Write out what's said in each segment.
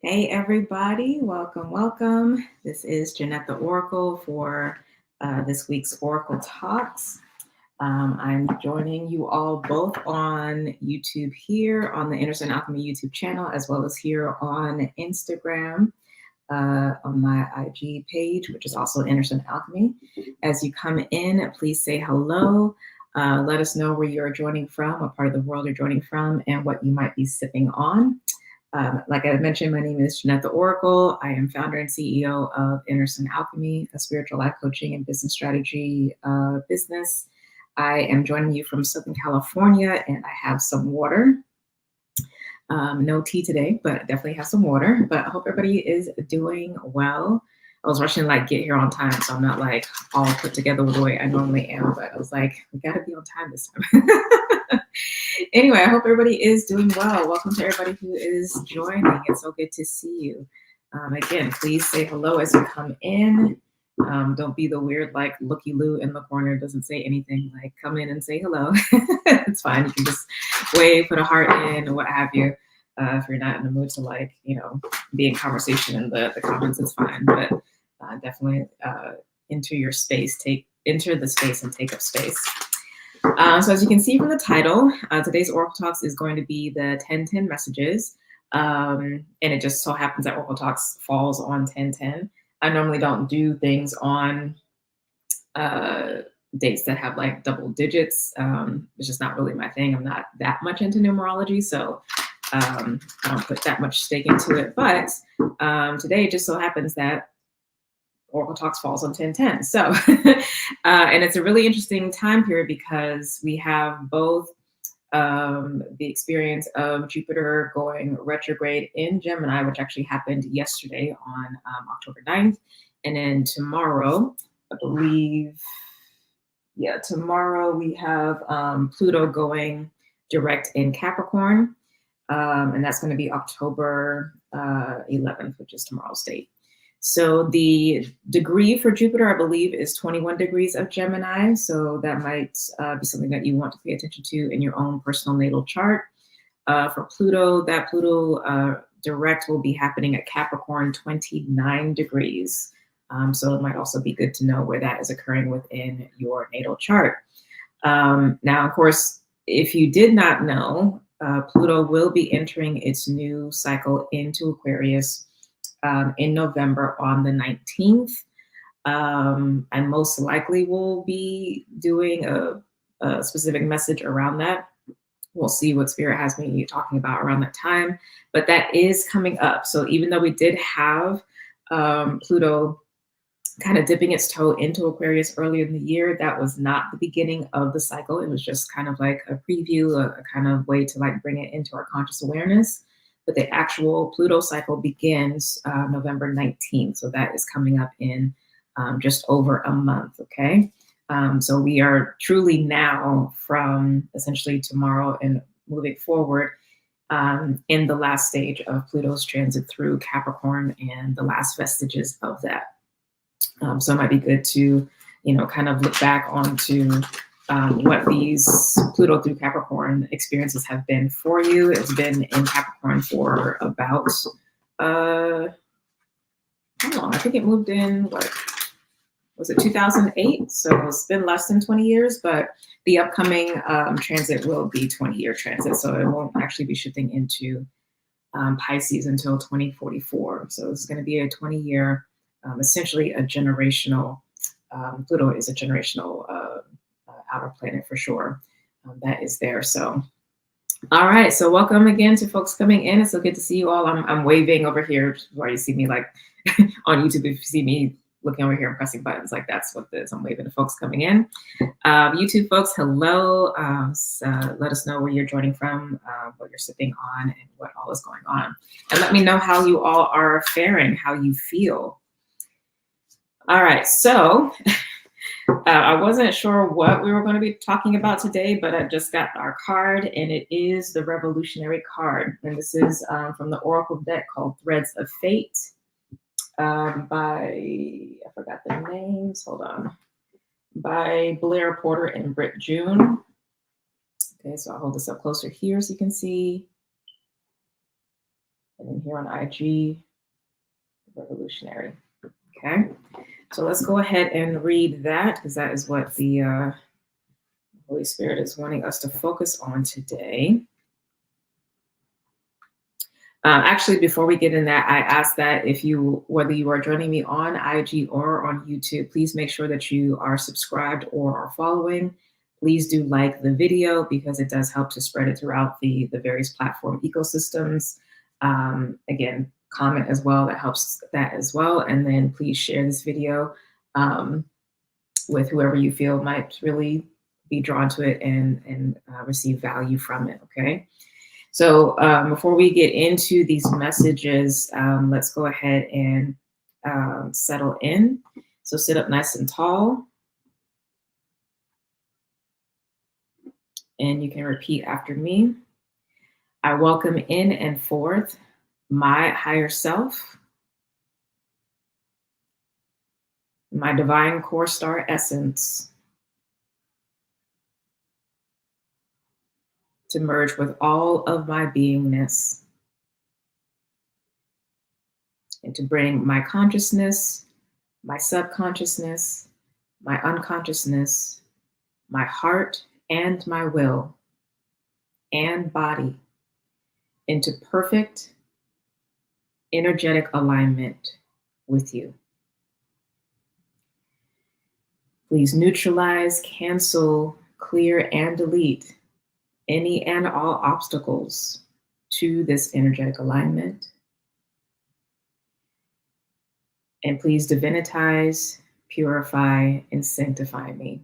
Hey everybody, welcome. This is Jynnette The Oracle for this week's Oracle Talks. I'm joining you all both on YouTube here on the Innocent Alchemy YouTube channel, as well as here on Instagram on my IG page, which is also Innocent Alchemy. As you come in, please say hello. Let us know where you're joining from, what part of the world you're joining from, and what you might be sipping on. Like I mentioned, my name is Jynnette The Oracle. I am founder and CEO of Innocent Alchemy, a spiritual life coaching and business strategy business. I am joining you from Southern California, and I have some water. No tea today, but definitely have some water. But I hope everybody is doing well. I was rushing to get here on time, so I'm not all put together the way I normally am. But I was like, we got to be on time this time. Anyway, I hope everybody is doing well. Welcome to everybody who is joining. It's so good to see you. Again, please say hello as you come in. Don't be the weird looky-loo in the corner, doesn't say anything. Come in and say hello. It's fine. You can just wave, put a heart in, or what have you. If you're not in the mood to be in conversation in the comments, it's fine. But definitely enter your space, enter the space and take up space. So as you can see from the title, today's Oracle Talks is going to be the 10-10 messages. And it just so happens that Oracle Talks falls on 10-10. I normally don't do things on dates that have double digits. It's just not really my thing. I'm not that much into numerology, so I don't put that much stake into it. But today it just so happens that Oracle Talks falls on 10-10. So, and it's a really interesting time period because we have both the experience of Jupiter going retrograde in Gemini, which actually happened yesterday on October 9th. And then tomorrow, I believe, tomorrow we have Pluto going direct in Capricorn. And that's going to be October 11th, which is tomorrow's date. So the degree for Jupiter, I believe, is 21 degrees of Gemini. So that might be something that you want to pay attention to in your own personal natal chart. For Pluto, that Pluto direct will be happening at Capricorn, 29 degrees. So it might also be good to know where that is occurring within your natal chart. Now, of course, if you did not know, Pluto will be entering its new cycle into Aquarius in November on the 19th. I most likely will be doing a specific message around that. We'll see what Spirit has me talking about around that time, but that is coming up. So even though we did have Pluto kind of dipping its toe into Aquarius earlier in the year, that was not the beginning of the cycle. It was just kind of like a preview, a kind of way to bring it into our conscious awareness. But the actual Pluto cycle begins November 19th. So that is coming up in just over a month, okay? So we are truly now from essentially tomorrow and moving forward in the last stage of Pluto's transit through Capricorn and the last vestiges of that. So it might be good to, kind of look back onto what these Pluto through Capricorn experiences have been for you. It's been in Capricorn for about, how long? I think it moved in, was it 2008? So it's been less than 20 years, but the upcoming transit will be 20-year transit. So it won't actually be shifting into Pisces until 2044. So it's going to be a 20-year, essentially a generational, Pluto is a generational outer planet for sure. That is there. So, all right. So welcome again to folks coming in. It's so good to see you all. I'm waving over here where you see me on YouTube. If you see me looking over here and pressing buttons, that's what this. I'm waving to folks coming in. YouTube folks, hello. Let us know where you're joining from, what you're sipping on, and what all is going on. And let me know how you all are faring, how you feel. All right. So I wasn't sure what we were going to be talking about today, but I just got our card, and it is the Revolutionary card. And this is from the Oracle deck called Threads of Fate by, I forgot the names, hold on, by Blair Porter and Britt June. Okay, so I'll hold this up closer here so you can see. And then here on IG, revolutionary. Okay, so let's go ahead and read that, because that is what the Holy Spirit is wanting us to focus on today. Actually, before we get in that, I ask that whether you are joining me on IG or on YouTube, please make sure that you are subscribed or are following. Please do like the video, because it does help to spread it throughout the various platform ecosystems. Again, comment as well, that helps that as well. And then please share this video with whoever you feel might really be drawn to it and receive value from it, okay? So before we get into these messages, let's go ahead and settle in. So sit up nice and tall. And you can repeat after me. I welcome in and forth my higher self, my divine core star essence, to merge with all of my beingness, and to bring my consciousness, my subconsciousness, my unconsciousness, my heart and my will and body into perfect energetic alignment with you. Please neutralize, cancel, clear, and delete any and all obstacles to this energetic alignment. And please divinitize, purify, and sanctify me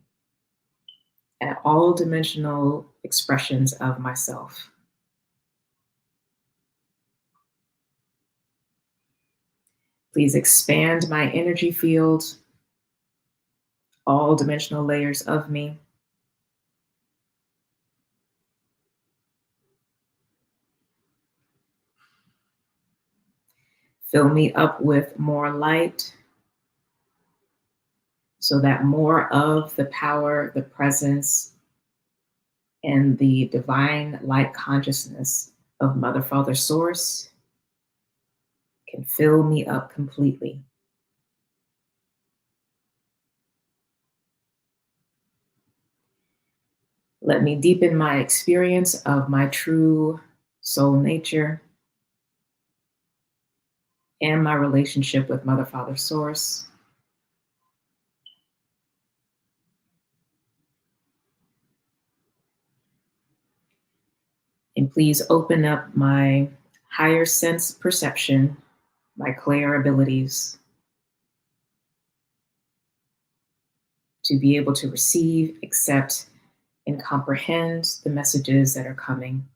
at all dimensional expressions of myself. Please expand my energy field, all dimensional layers of me. Fill me up with more light, so that more of the power, the presence, and the divine light consciousness of Mother, Father, Source can fill me up completely. Let me deepen my experience of my true soul nature and my relationship with Mother, Father, Source. And please open up my higher sense perception, my clair abilities, to be able to receive, accept, and comprehend the messages that are coming,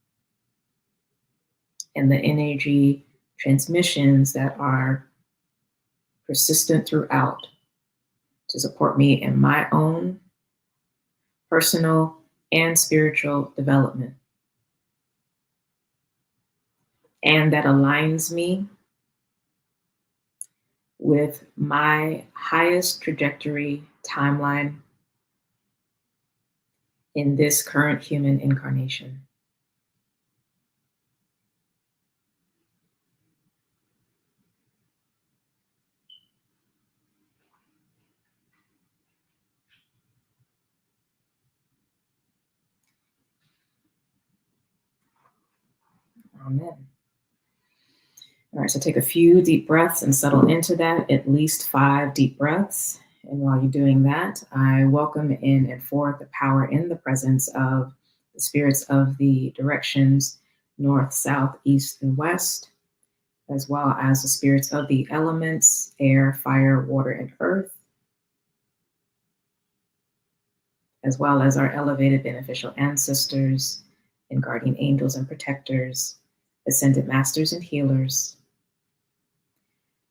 and the energy transmissions that are persistent throughout, to support me in my own personal and spiritual development. And that aligns me with my highest trajectory timeline in this current human incarnation. Amen. All right, so take a few deep breaths and settle into that, at least 5 deep breaths. And while you're doing that, I welcome in and forth the power in the presence of the spirits of the directions north, south, east, and west, as well as the spirits of the elements, air, fire, water, and earth, as well as our elevated beneficial ancestors and guardian angels and protectors, ascended masters and healers,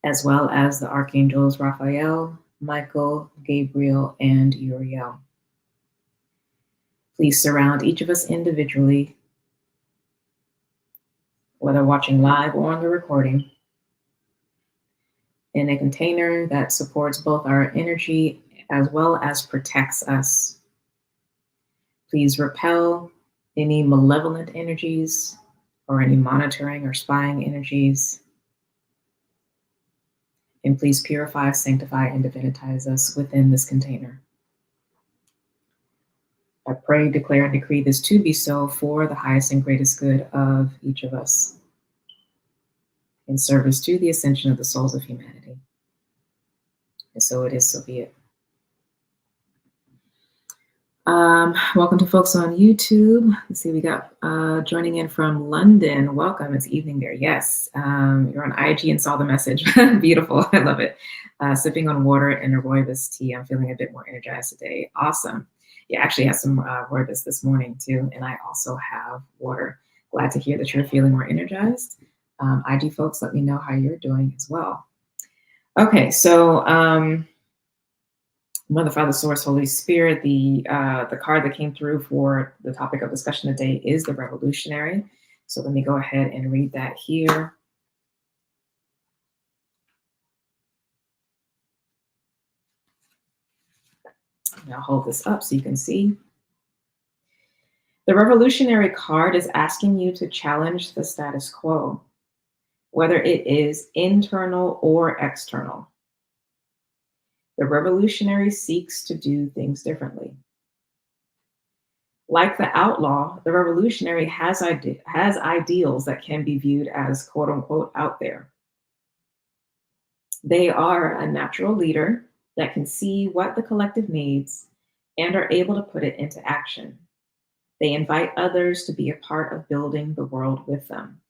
as well as the archangels Raphael, Michael, Gabriel, and Uriel. Please surround each of us individually, whether watching live or on the recording, in a container that supports both our energy as well as protects us. Please repel any malevolent energies, or any monitoring or spying energies. And please purify, sanctify, and divinitize us within this container. I pray, declare, and decree this to be so for the highest and greatest good of each of us, in service to the ascension of the souls of humanity. And so it is, so be it. Welcome to folks on YouTube. Let's see, we got joining in from London. Welcome, it's evening there. Yes, you're on IG and saw the message. Beautiful, I love it. Sipping on water and a rooibos tea. I'm feeling a bit more energized today. Awesome. Yeah, actually had some rooibos this morning too, and I also have water. Glad to hear that you're feeling more energized. IG folks, let me know how you're doing as well. Okay, so Mother, Father, Source, Holy Spirit, the card that came through for the topic of discussion today is the Revolutionary. So let me go ahead and read that here. And I'll hold this up so you can see. The Revolutionary card is asking you to challenge the status quo, whether it is internal or external. The Revolutionary seeks to do things differently. Like the outlaw, the Revolutionary has ideals that can be viewed as quote unquote out there. They are a natural leader that can see what the collective needs and are able to put it into action. They invite others to be a part of building the world with them.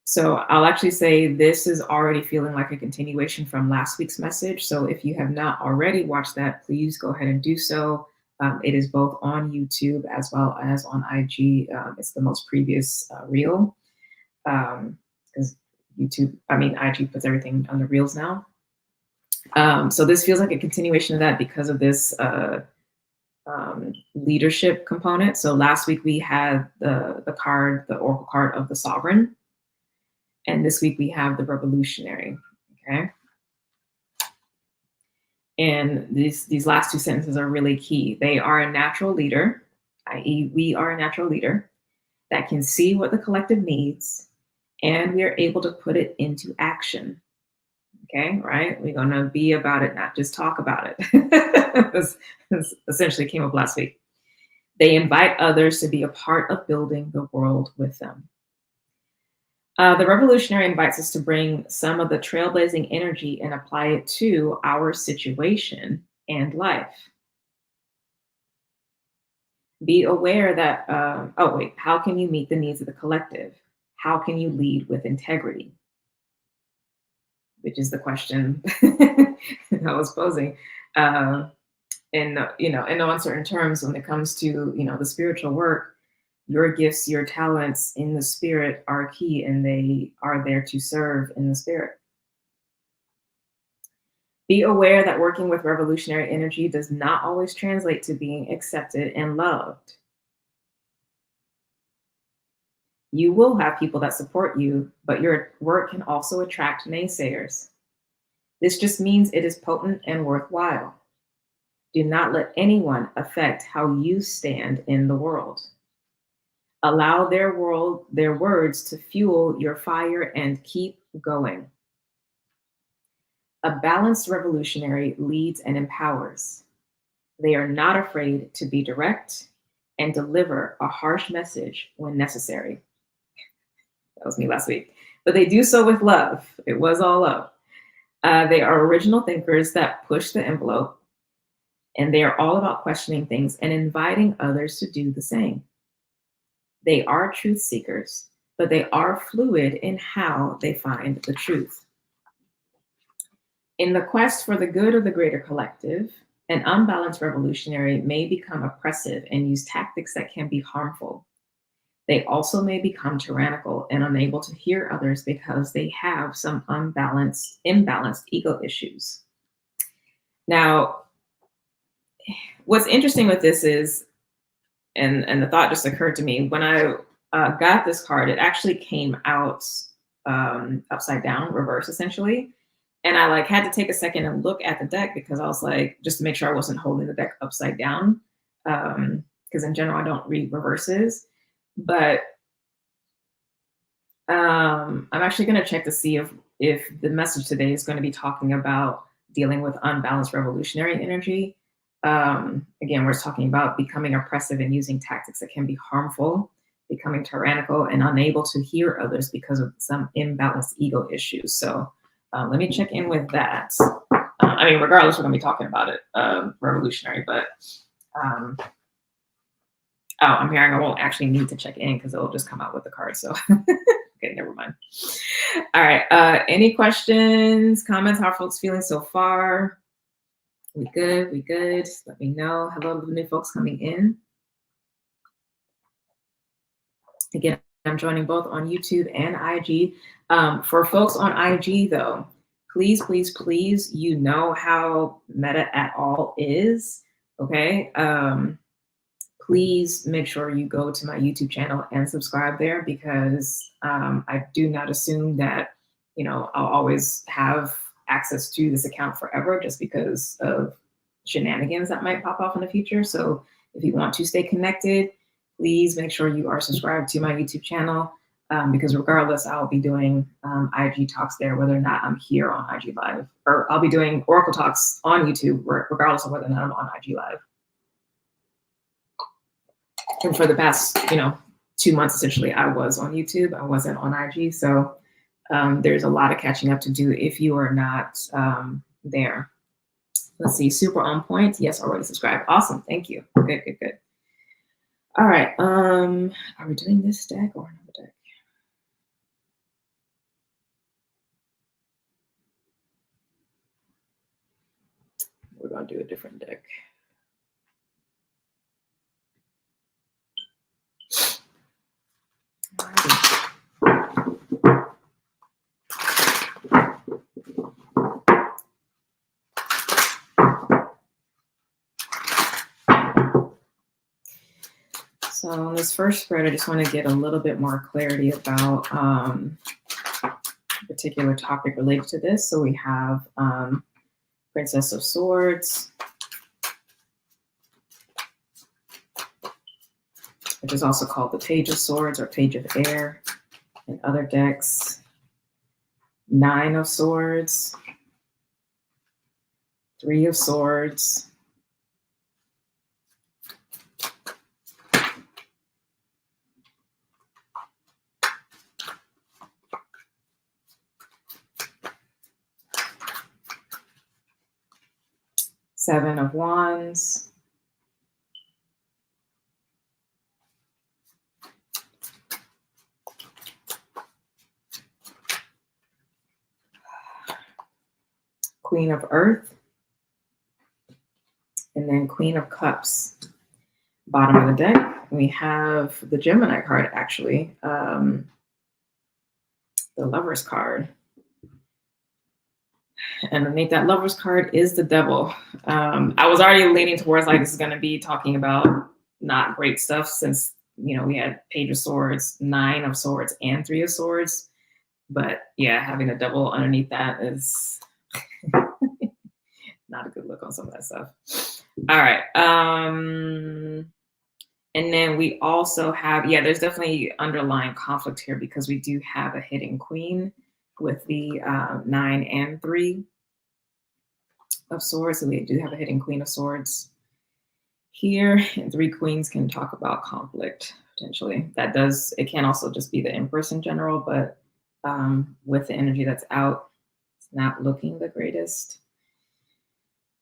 So I'll actually say this is already feeling like a continuation from last week's message. So if you have not already watched that, please go ahead and do so. It is both on YouTube as well as on IG. It's the most previous reel, because IG puts everything on the reels now. So this feels like a continuation of that because of this leadership component. So last week we had the Oracle card of the Sovereign. And this week we have the Revolutionary, okay? And these last two sentences are really key. They are a natural leader, i.e. we are a natural leader that can see what the collective needs and we are able to put it into action, okay, right? We're gonna be about it, not just talk about it. This essentially came up last week. They invite others to be a part of building the world with them. The Revolutionary invites us to bring some of the trailblazing energy and apply it to our situation and life. Be aware that, how can you meet the needs of the collective? How can you lead with integrity? Which is the question I was posing. In no uncertain terms, when it comes to, the spiritual work, your gifts, your talents in the spirit are key, and they are there to serve in the spirit. Be aware that working with revolutionary energy does not always translate to being accepted and loved. You will have people that support you, but your work can also attract naysayers. This just means it is potent and worthwhile. Do not let anyone affect how you stand in the world. Allow their words to fuel your fire and keep going. A balanced revolutionary leads and empowers. They are not afraid to be direct and deliver a harsh message when necessary. That was me last week. But they do so with love. It was all love. They are original thinkers that push the envelope, and they are all about questioning things and inviting others to do the same. They are truth seekers, but they are fluid in how they find the truth. In the quest for the good of the greater collective, an unbalanced revolutionary may become oppressive and use tactics that can be harmful. They also may become tyrannical and unable to hear others because they have some imbalanced ego issues. Now, what's interesting with this is, and the thought just occurred to me, when I got this card, it actually came out upside down, reverse essentially. And I had to take a second and look at the deck, because I was just to make sure I wasn't holding the deck upside down. Because in general, I don't read reverses. But I'm actually going to check to see if the message today is going to be talking about dealing with unbalanced revolutionary energy. Again, we're talking about becoming oppressive and using tactics that can be harmful, becoming tyrannical and unable to hear others because of some imbalanced ego issues. So let me check in with that. I mean, regardless, we're going to be talking about it, revolutionary, but oh, I'm hearing I won't actually need to check in because it'll just come out with the card. So okay, never mind. All right. Any questions, comments? How are folks feeling so far? We good? We good? Let me know. Hello to the new folks coming in. Again, I'm joining both on YouTube and IG. For folks on IG, though, please, please, please, you know how Meta at all is. Okay. Please make sure you go to my YouTube channel and subscribe there, because I do not assume that, you know, I'll always have access to this account forever just because of shenanigans that might pop off in the future. So if you want to stay connected, please make sure you are subscribed to my YouTube channel, because regardless, I'll be doing IG talks there, whether or not I'm here on IG Live, or I'll be doing Oracle talks on YouTube, regardless of whether or not I'm on IG Live. And for the past, 2 months, essentially, I was on YouTube. I wasn't on IG. So there's a lot of catching up to do if you are not there. Let's see, super on point. Yes, already subscribed. Awesome. Thank you. Good, good, good. All right. Are we doing this deck or another deck? We're going to do a different deck. So on this first spread, I just want to get a little bit more clarity about a particular topic related to this. So we have Princess of Swords, which is also called the Page of Swords or Page of Air in other decks. 9 of Swords, 3 of Swords, Seven of Wands, Queen of Earth, and then Queen of Cups. Bottom of the deck, we have the Gemini card, actually, the Lover's card. And underneath that Lover's card is the Devil. I was already leaning towards like this is going to be talking about not great stuff, since, we had Page of Swords, 9 of Swords, and 3 of Swords. But yeah, having a Devil underneath that is not a good look on some of that stuff. All right. And then we also have, there's definitely underlying conflict here, because we do have a hidden Queen with the 9 and 3 of Swords. So we do have a hidden Queen of Swords here, and 3 queens can talk about conflict potentially. It can also just be the Empress in general, but with the energy that's out, it's not looking the greatest.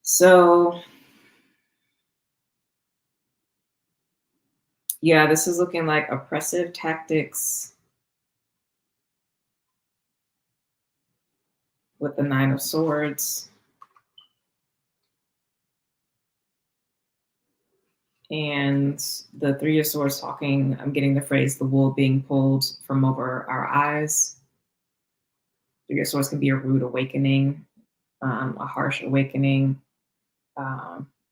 So yeah, this is looking like oppressive tactics with the 9 of Swords. And the 3 of Swords talking, I'm getting the phrase, the wool being pulled from over our eyes. 3 of Swords can be a rude awakening, a harsh awakening.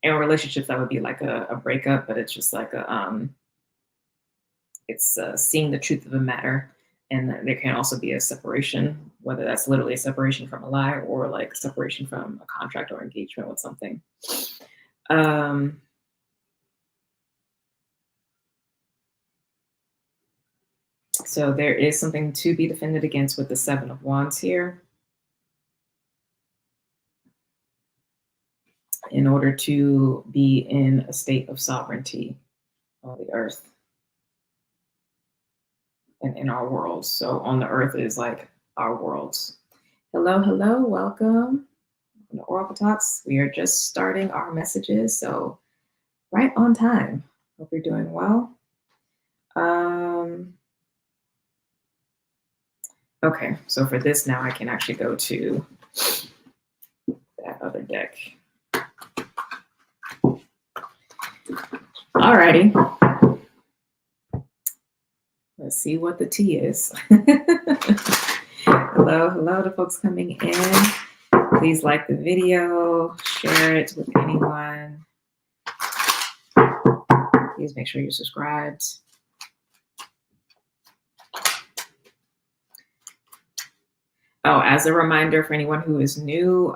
In relationships, that would be like a breakup, but it's just like it's seeing the truth of the matter. And there can also be a separation, whether that's literally a separation from a lie or like a separation from a contract or engagement with something. So there is something to be defended against with the Seven of Wands here. In order to be in a state of sovereignty on the earth and in our worlds. So on the earth is like our worlds. Hello, hello, welcome to Oracle Talks. We are just starting our messages, so right on time. Hope you're doing well. Okay, so for this now I can actually go to that other deck. Alrighty. Let's see what the tea is. Hello, hello to folks coming in. Please like the video, share it with anyone. Please make sure you're subscribed. Oh, as a reminder for anyone who is new,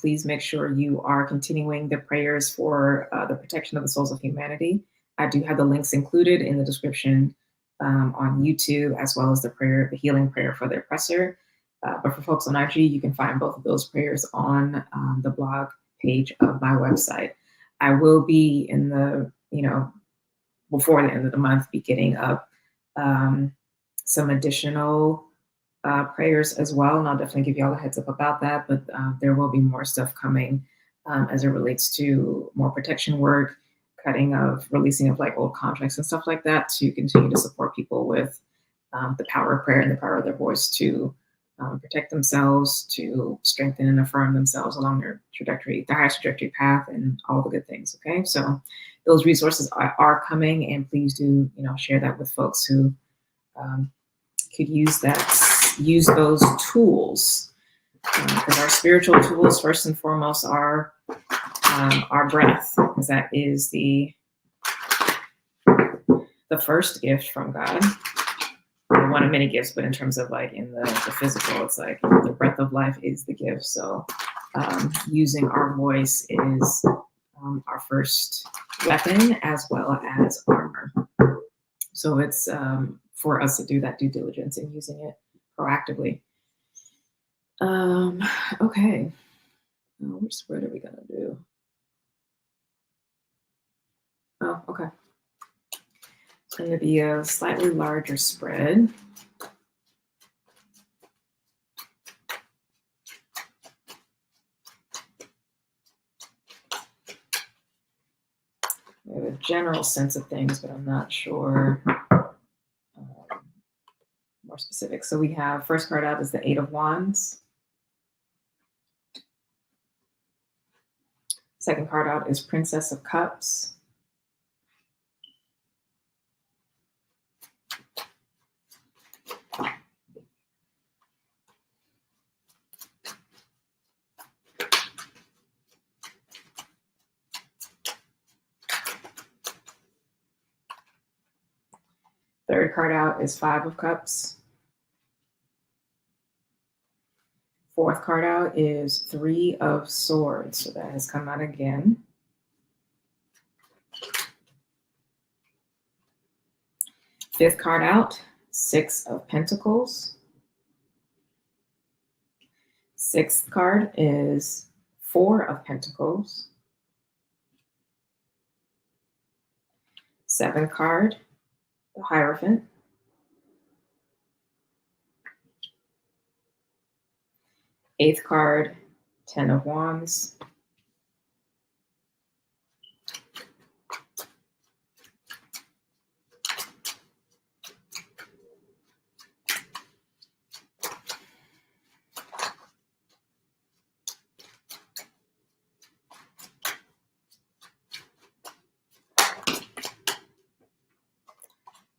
please make sure you are continuing the prayers for the protection of the souls of humanity. I do have the links included in the description on YouTube, as well as the healing prayer for the oppressor. But for folks on IG, you can find both of those prayers on the blog page of my website. I will be in the, before the end of the month, be getting up some additional prayers as well. And I'll definitely give you all a heads up about that. But there will be more stuff coming as it relates to more protection work, releasing of like old contracts and stuff like that, to continue to support people with the power of prayer and the power of their voice to protect themselves, to strengthen and affirm themselves along their trajectory, the highest trajectory path, and all the good things. Okay, so those resources are coming, and please do share that with folks who could use those tools, because our spiritual tools first and foremost are our breath, because that is the first gift from God. One of many gifts, but in terms of like in the physical, it's like the breath of life is the gift. So using our voice is our first weapon as well as armor. So it's for us to do that due diligence and using it proactively. Okay. Which spread are we gonna do? Oh, okay. It's going to be a slightly larger spread. We have a general sense of things, but I'm not sure more specific. So we have, first card out is the Eight of Wands. Second card out is Princess of Cups. Third card out is Five of Cups. Fourth card out is Three of Swords. So that has come out again. Fifth card out, Six of Pentacles. Sixth card is Four of Pentacles. Seventh card, the Hierophant. Eighth card, Ten of Wands.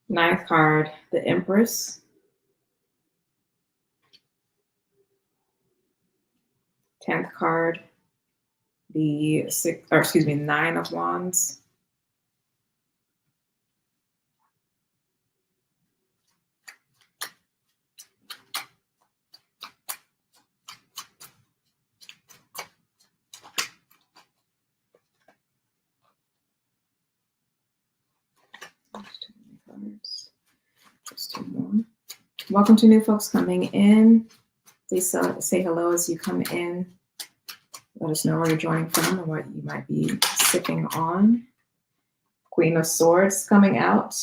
Ninth card, the Empress. 10th card, the Nine of Wands. Just two more. welcome to new folks coming in. Please say hello as you come in. Let us know where you're joining from and what you might be sipping on. Queen of Swords coming out,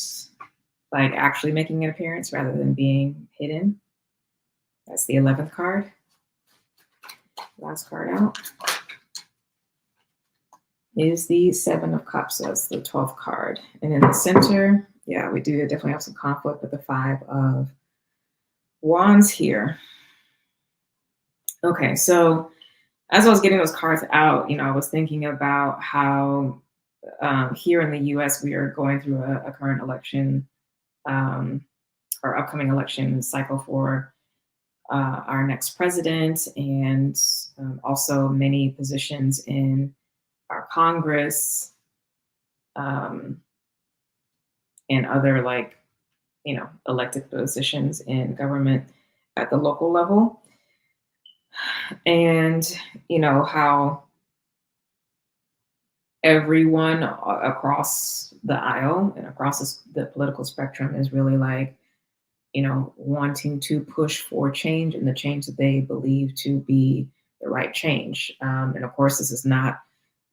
like actually making an appearance rather than being hidden. That's the 11th card. Last card out is the 7 of Cups. So that's the 12th card. And in the center, yeah, we do definitely have some conflict with the 5 of Wands here. Okay, so as I was getting those cards out, I was thinking about how here in the US, we are going through a current election, or upcoming election cycle for our next president, and also many positions in our Congress, and other elected positions in government at the local level. And how everyone across the aisle and across the political spectrum is really wanting to push for change, and the change that they believe to be the right change. And of course, this is not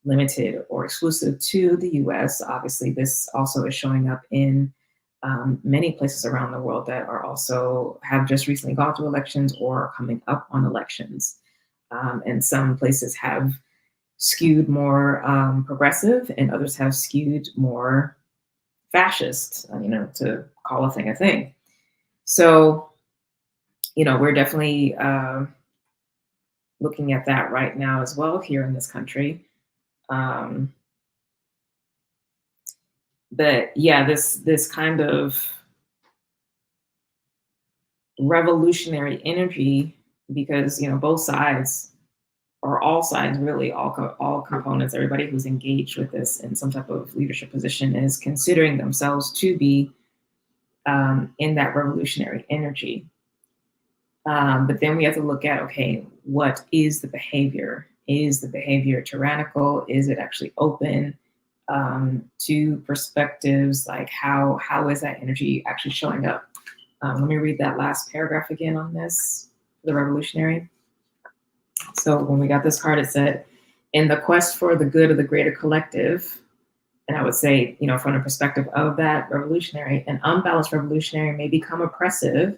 limited or exclusive to the US. Obviously, this also is showing up in many places around the world that are also have just recently gone through elections or are coming up on elections. And some places have skewed more progressive, and others have skewed more fascist, to call a thing a thing. So, we're definitely looking at that right now as well here in this country. But yeah, this kind of revolutionary energy, because both sides, or all sides really, all components, everybody who's engaged with this in some type of leadership position is considering themselves to be in that revolutionary energy. But then we have to look at, okay, what is the behavior? Is the behavior tyrannical? Is it actually open to perspectives? Like how is that energy actually showing up? Let me read that last paragraph again on this, the revolutionary. So when we got this card, it said, in the quest for the good of the greater collective, and I would say, from the perspective of that revolutionary, an unbalanced revolutionary may become oppressive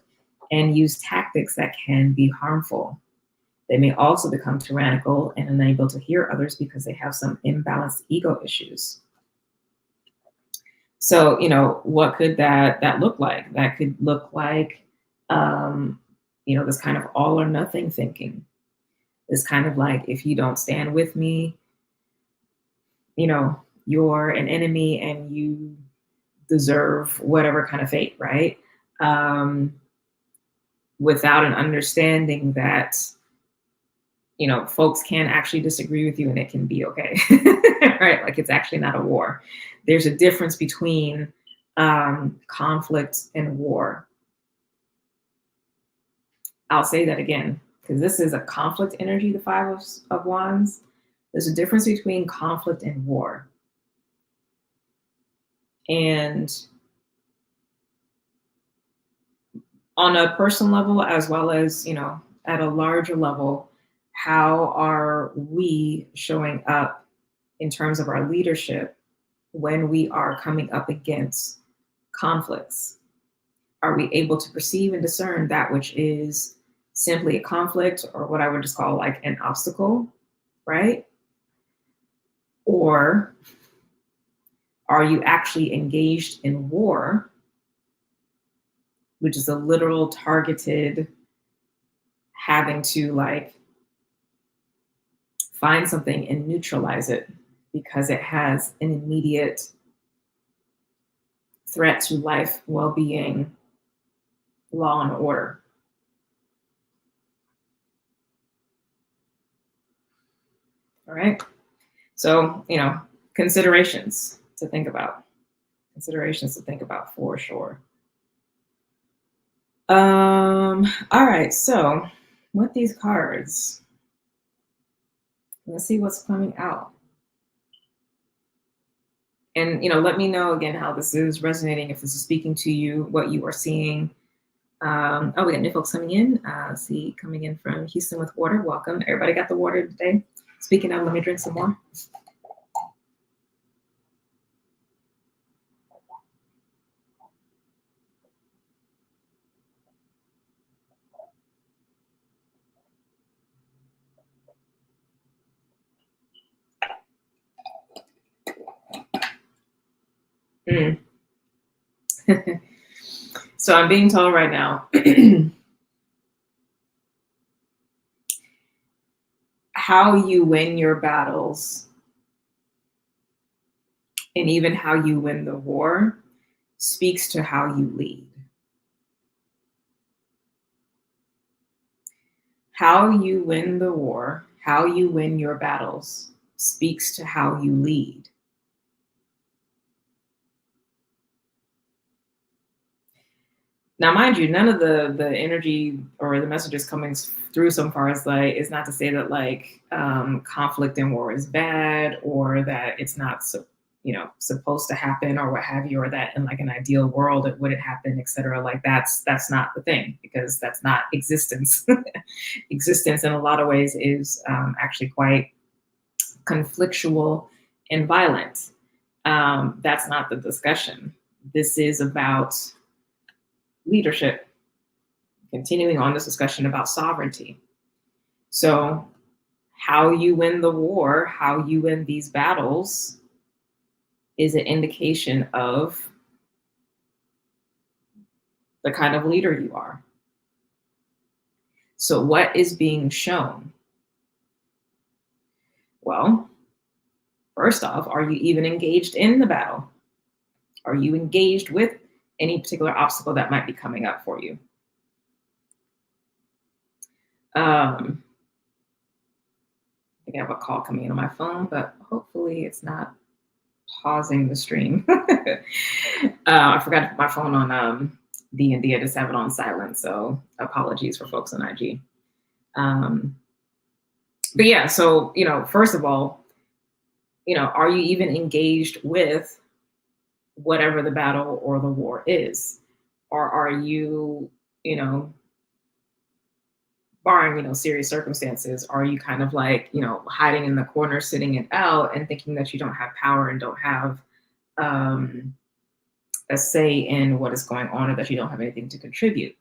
and use tactics that can be harmful. They may also become tyrannical and unable to hear others because they have some imbalanced ego issues. So, what could that look like? That could look like, this kind of all or nothing thinking. This kind of like, if you don't stand with me, you're an enemy and you deserve whatever kind of fate, right? Without an understanding that, folks can actually disagree with you and it can be okay, right? Like it's actually not a war. There's a difference between conflict and war. I'll say that again, because this is a conflict energy, the 5 of Wands. There's a difference between conflict and war. And on a personal level, as well as, at a larger level, how are we showing up in terms of our leadership when we are coming up against conflicts? Are we able to perceive and discern that which is simply a conflict, or what I would just call like an obstacle, right? Or are you actually engaged in war, which is a literal targeted having to find something and neutralize it because it has an immediate threat to life, well-being, law and order. All right. So, considerations to think about. Considerations to think about for sure. All right. So with these cards, let's see what's coming out. And, let me know again how this is resonating, if this is speaking to you, what you are seeing. Oh, we got new folks coming in. See, coming in from Houston with water. Welcome. Everybody got the water today? Speaking of, let me drink some more. Mm. So I'm being told right now, how you win your battles and even how you win the war speaks to how you lead. How you win the war, how you win your battles speaks to how you lead. Now, mind you, none of the energy or the messages coming through so far as like is not to say that like conflict and war is bad or that it's not supposed to happen or what have you, or that in like an ideal world it wouldn't happen, etc. Like that's not the thing, because that's not existence. Existence in a lot of ways is actually quite conflictual and violent. That's not the discussion. This is about leadership, continuing on this discussion about sovereignty. So, how you win the war, how you win these battles, is an indication of the kind of leader you are. So, what is being shown? Well, first off, are you even engaged in the battle? Are you engaged with any particular obstacle that might be coming up for you? I think I have a call coming in on my phone, but hopefully it's not pausing the stream. I forgot to put my phone on D&D. I just have it on silent, so apologies for folks on IG. But yeah, so, first of all, are you even engaged with whatever the battle or the war is? Or are you, barring, serious circumstances, are you kind of like, hiding in the corner, sitting it out and thinking that you don't have power and don't have a say in what is going on, or that you don't have anything to contribute?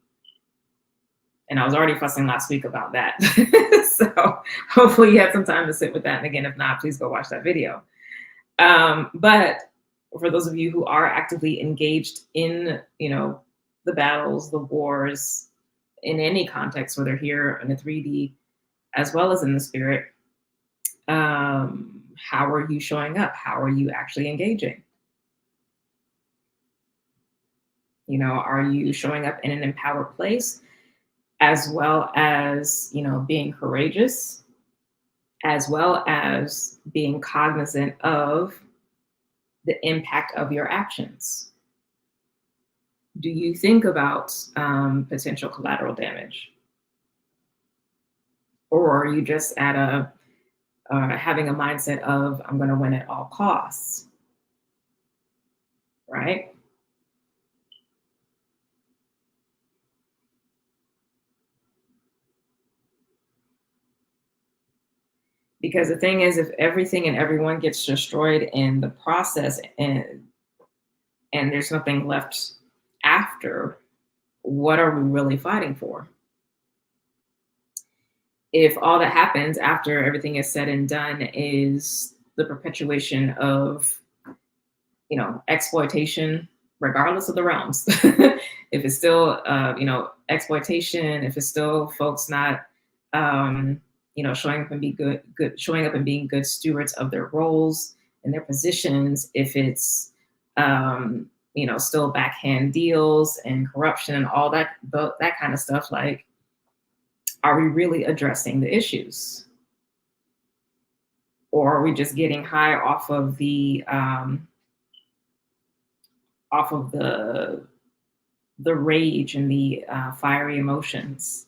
And I was already fussing last week about that. So hopefully you had some time to sit with that. And again, if not, please go watch that video. But for those of you who are actively engaged in, the battles, the wars, in any context, whether here in the 3D as well as in the spirit, how are you showing up? How are you actually engaging? Are you showing up in an empowered place, as well as, being courageous, as well as being cognizant of the impact of your actions? Do you think about potential collateral damage? Or are you just at having a mindset of, I'm going to win at all costs, right? Because the thing is, if everything and everyone gets destroyed in the process and there's nothing left after, what are we really fighting for? If all that happens after everything is said and done is the perpetuation of, exploitation, regardless of the realms, if it's still, exploitation, if it's still folks not, showing up and showing up and being good stewards of their roles and their positions, if it's, still backhand deals and corruption and all that kind of stuff, like, are we really addressing the issues? Or are we just getting high off of the rage and the fiery emotions?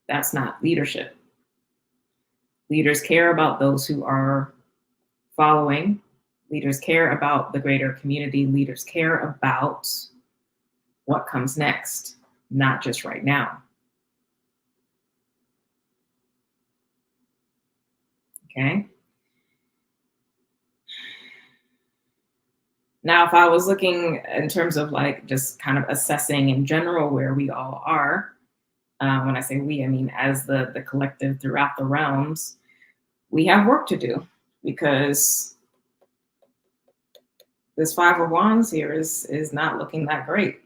That's not leadership. Leaders care about those who are following, Leaders care about the greater community. Leaders care about what comes next, not just right now. Okay. Now, if I was looking in terms of like just kind of assessing in general where we all are, when I say we, I mean as the collective throughout the realms, we have work to do because this Five of Wands here is not looking that great.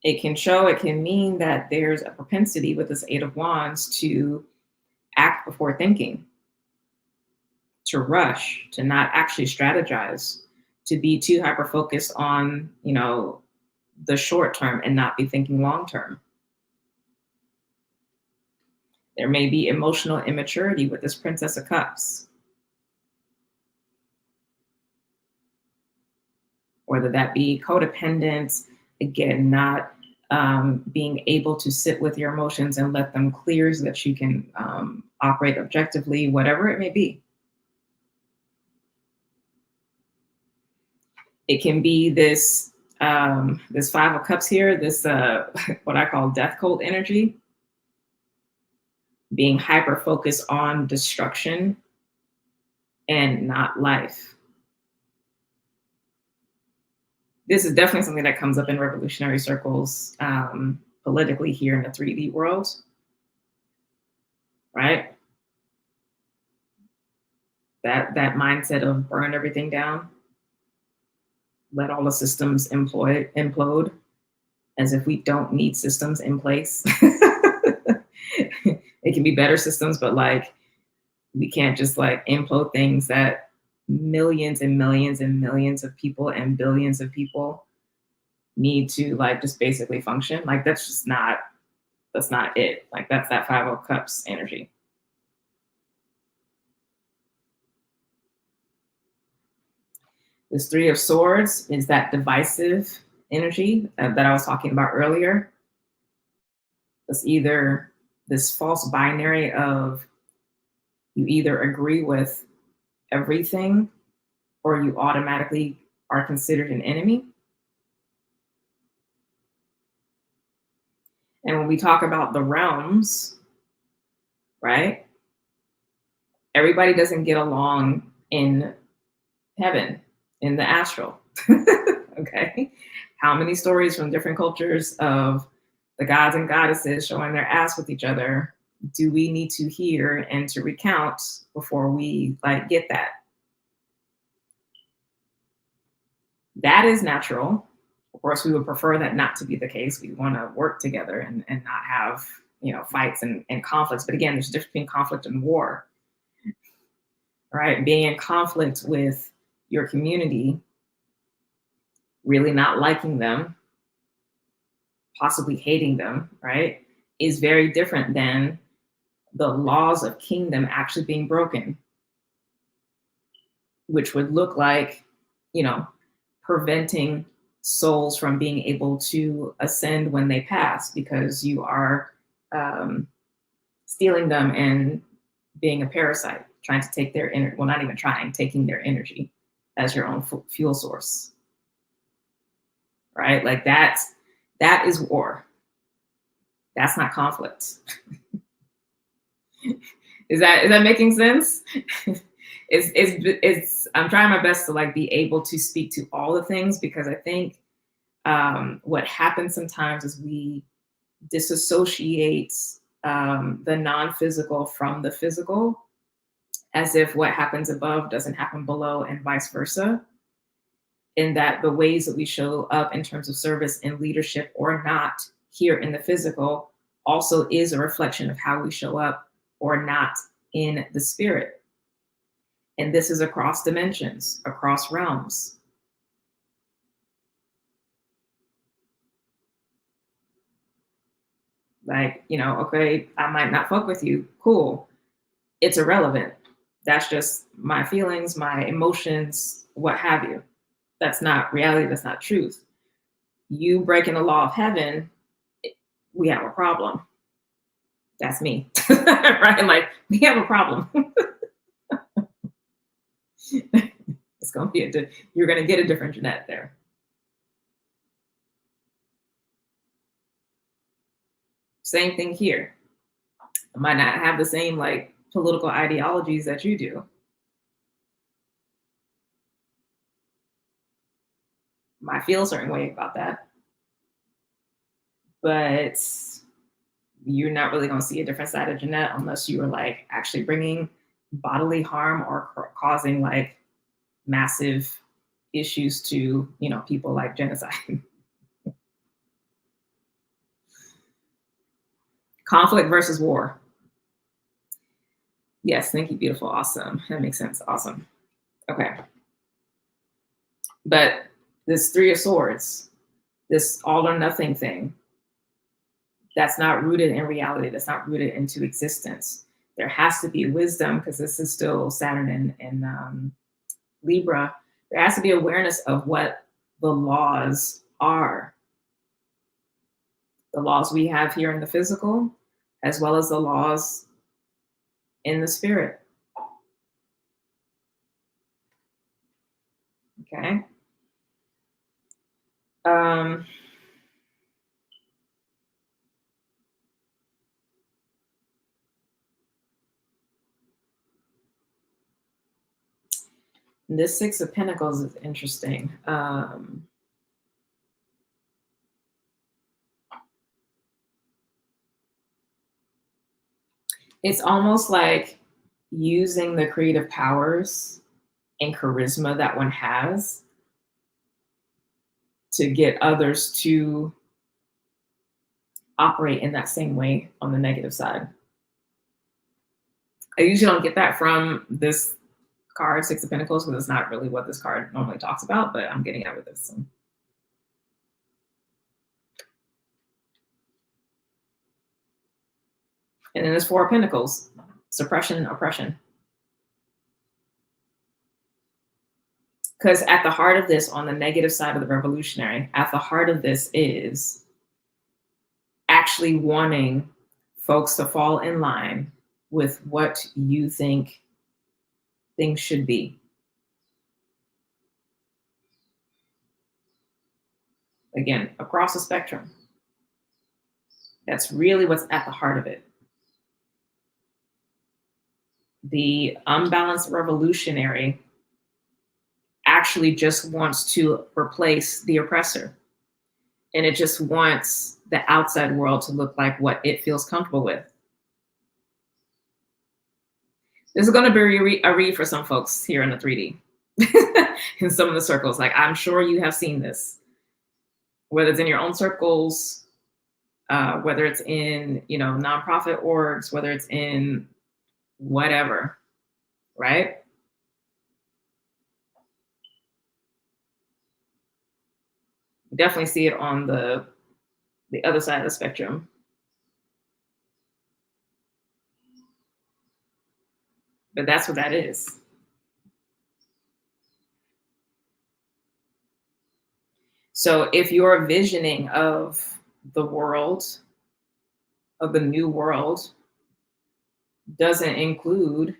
It can mean that there's a propensity with this Eight of Wands to act before thinking, to rush, to not actually strategize, to be too hyper focused on, the short term and not be thinking long term. There may be emotional immaturity with this Princess of Cups. Whether that be codependence, again, not being able to sit with your emotions and let them clear so that you can operate objectively, whatever it may be. It can be this Five of Cups here, this what I call death cult energy, being hyper focused on destruction and not life. This is definitely something that comes up in revolutionary circles politically here in the 3D world, right? That mindset of burn everything down, let all the systems implode, as if we don't need systems in place. It can be better systems, but like we can't just like implode things that millions and millions and millions of people and billions of people need to like just basically function. Like that's not it. Like that's that Five of Cups energy. This Three of Swords is that divisive energy that I was talking about earlier. It's either this false binary of you either agree with everything or you automatically are considered an enemy. And when we talk about the realms, right? Everybody doesn't get along in heaven, in the astral. Okay. How many stories from different cultures of the gods and goddesses showing their ass with each other do we need to hear and to recount before we like get that? That is natural. Of course, we would prefer that not to be the case. We want to work together and not have, fights and conflicts. But again, there's a difference between conflict and war, right? Being in conflict with your community, really not liking them, possibly hating them, right, is very different than the laws of kingdom actually being broken, which would look like, preventing souls from being able to ascend when they pass because you are stealing them and being a parasite, trying to take their energy. Well, not even trying, taking their energy as your own fuel source, right? Like that is war. That's not conflict. Is that making sense? It's I'm trying my best to like be able to speak to all the things because I think what happens sometimes is we disassociate the non-physical from the physical, as if what happens above doesn't happen below and vice versa. In that the ways that we show up in terms of service and leadership or not here in the physical also is a reflection of how we show up or not in the spirit. And this is across dimensions, across realms. Like, okay, I might not fuck with you. Cool. It's irrelevant. That's just my feelings, my emotions, what have you. That's not reality. That's not truth. You breaking the law of heaven, we have a problem. That's me, right? Like, we have a problem. It's going to be you're going to get a different Jynnette there. Same thing here. I might not have the same like political ideologies that you do. Might feel a certain way about that. But you're not really going to see a different side of Jynnette unless you are like actually bringing bodily harm or causing like massive issues to, you know, people, like genocide. Conflict versus war. Yes, thank you, beautiful, awesome. That makes sense, awesome. Okay. But this Three of Swords, this all or nothing thing, that's not rooted in reality, that's not rooted into existence. There has to be wisdom, because this is still Saturn in Libra. There has to be awareness of what the laws are. The laws we have here in the physical, as well as the laws in the spirit. Okay. This Six of Pentacles is interesting. It's almost like using the creative powers and charisma that one has to get others to operate in that same way on the negative side. I usually don't get that from this card, Six of Pentacles, because it's not really what this card normally talks about, but I'm getting it with this one. And then there's Four of Pentacles, suppression and oppression. Because at the heart of this, on the negative side of the revolutionary, at the heart of this is actually wanting folks to fall in line with what you think things should be. Again, across the spectrum. That's really what's at the heart of it. The unbalanced revolutionary actually just wants to replace the oppressor. And it just wants the outside world to look like what it feels comfortable with. This is going to be a read for some folks here in the 3D. In some of the circles. Like, I'm sure you have seen this. Whether it's in your own circles, whether it's in, you know, nonprofit orgs, whether it's in whatever, right? Definitely see it on the other side of the spectrum. But that's what that is. So if your visioning of the world, of the new world, doesn't include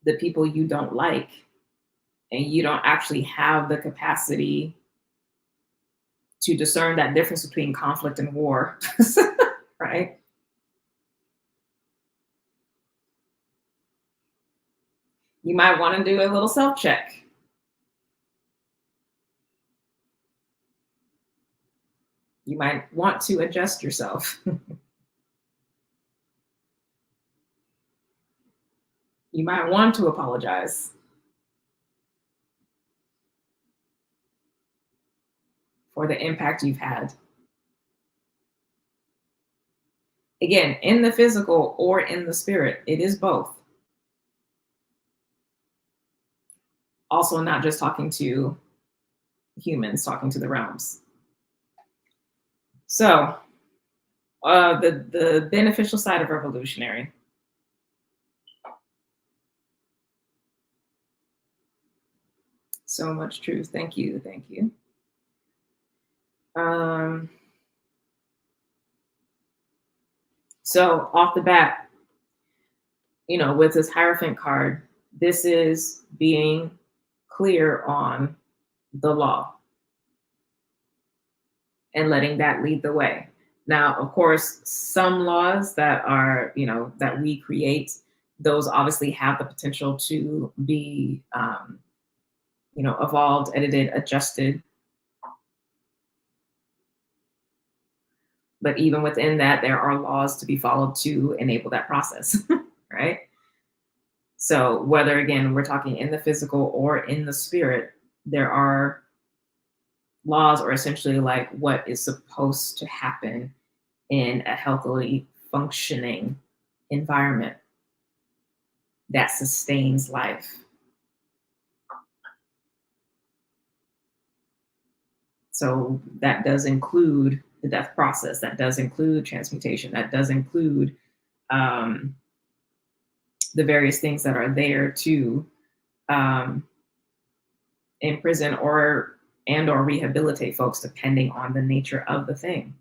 the people you don't like, and you don't actually have the capacity to discern that difference between conflict and war, right? You might want to do a little self-check. You might want to adjust yourself. You might want to apologize. For the impact you've had. Again, in the physical or in the spirit, it is both. Also, not just talking to humans, talking to the realms. So, the beneficial side of revolutionary. So much truth. Thank you. Thank you. So off the bat, you know, with this Hierophant card, this is being clear on the law and letting that lead the way. Now, of course, some laws that are, you know, that we create, those obviously have the potential to be, you know, evolved, edited, adjusted. But even within that, there are laws to be followed to enable that process, right? So whether, again, we're talking in the physical or in the spirit, there are laws, or essentially like what is supposed to happen in a healthily functioning environment that sustains life. So that does include the death process, that does include transmutation, that does include the various things that are there to imprison or rehabilitate folks, depending on the nature of the thing.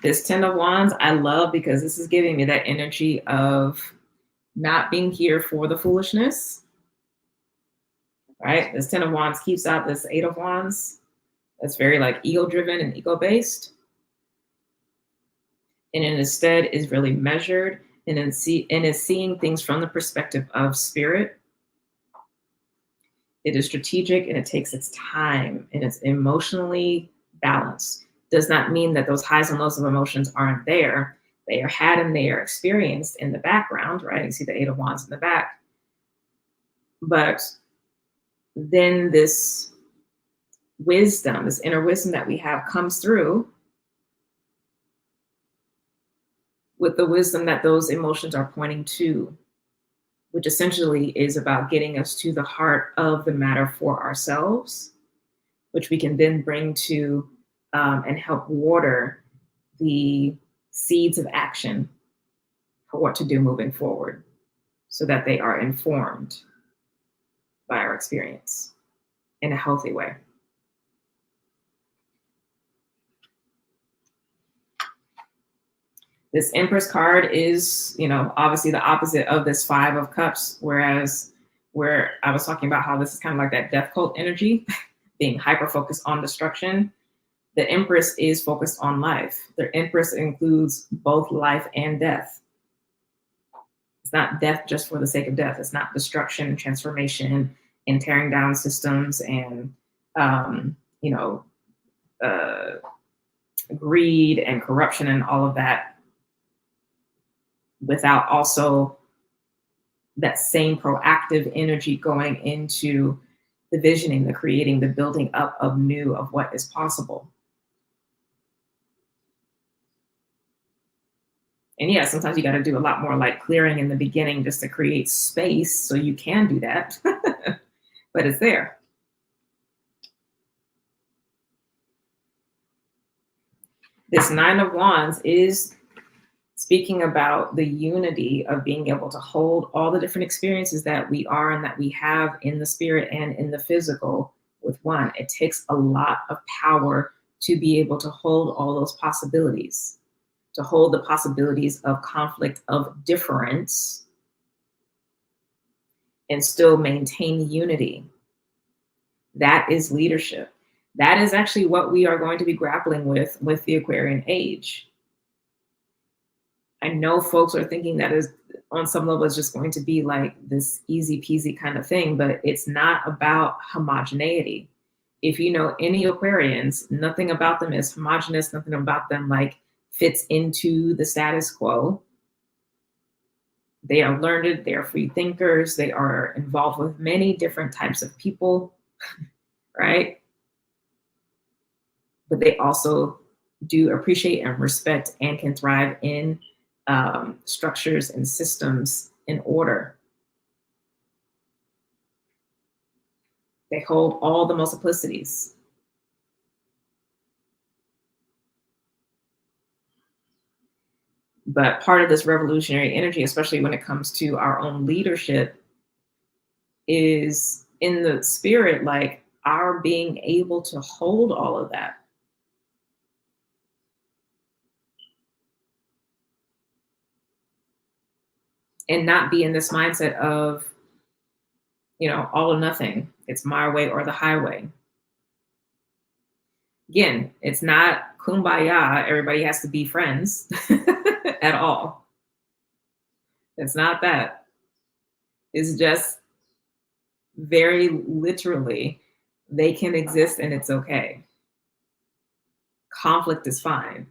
This 10 of Wands, I love, because this is giving me that energy of not being here for the foolishness, right? This 10 of Wands keeps out this 8 of Wands. That's very like ego-driven and ego-based. And instead is really measured and is seeing things from the perspective of spirit. It is strategic and it takes its time and it's emotionally balanced. Does not mean that those highs and lows of emotions aren't there. They are had and they are experienced in the background, right? You see the 8 of Wands in the back. But then this wisdom, this inner wisdom that we have, comes through with the wisdom that those emotions are pointing to, which essentially is about getting us to the heart of the matter for ourselves, which we can then bring to and help water the seeds of action for what to do moving forward, so that they are informed by our experience in a healthy way. This Empress card is, you know, obviously the opposite of this 5 of Cups, whereas where I was talking about how this is kind of like that death cult energy, being hyper-focused on destruction. The Empress is focused on life. The Empress includes both life and death. It's not death just for the sake of death. It's not destruction, transformation, and tearing down systems and, you know, greed and corruption and all of that, without also that same proactive energy going into the visioning, the creating, the building up of new, of what is possible. And yeah, sometimes you got to do a lot more like clearing in the beginning just to create space so you can do that. But it's there. This 9 of Wands is speaking about the unity of being able to hold all the different experiences that we are and that we have in the spirit and in the physical with one. It takes a lot of power to be able to hold all those possibilities, to hold the possibilities of conflict, of difference, and still maintain unity. That is leadership. That is actually what we are going to be grappling with the Aquarian age. I know folks are thinking that is on some level is just going to be like this easy peasy kind of thing, but it's not about homogeneity. If you know any Aquarians, nothing about them is homogenous, nothing about them like fits into the status quo. They are learned, they are free thinkers, they are involved with many different types of people, right? But they also do appreciate and respect and can thrive in structures and systems in order. They hold all the multiplicities. But part of this revolutionary energy, especially when it comes to our own leadership, is in the spirit, like our being able to hold all of that. and not be in this mindset of, all or nothing. It's my way or the highway. Again, it's not kumbaya. Everybody has to be friends at all. It's not that. It's just very literally, they can exist and it's okay. Conflict is fine.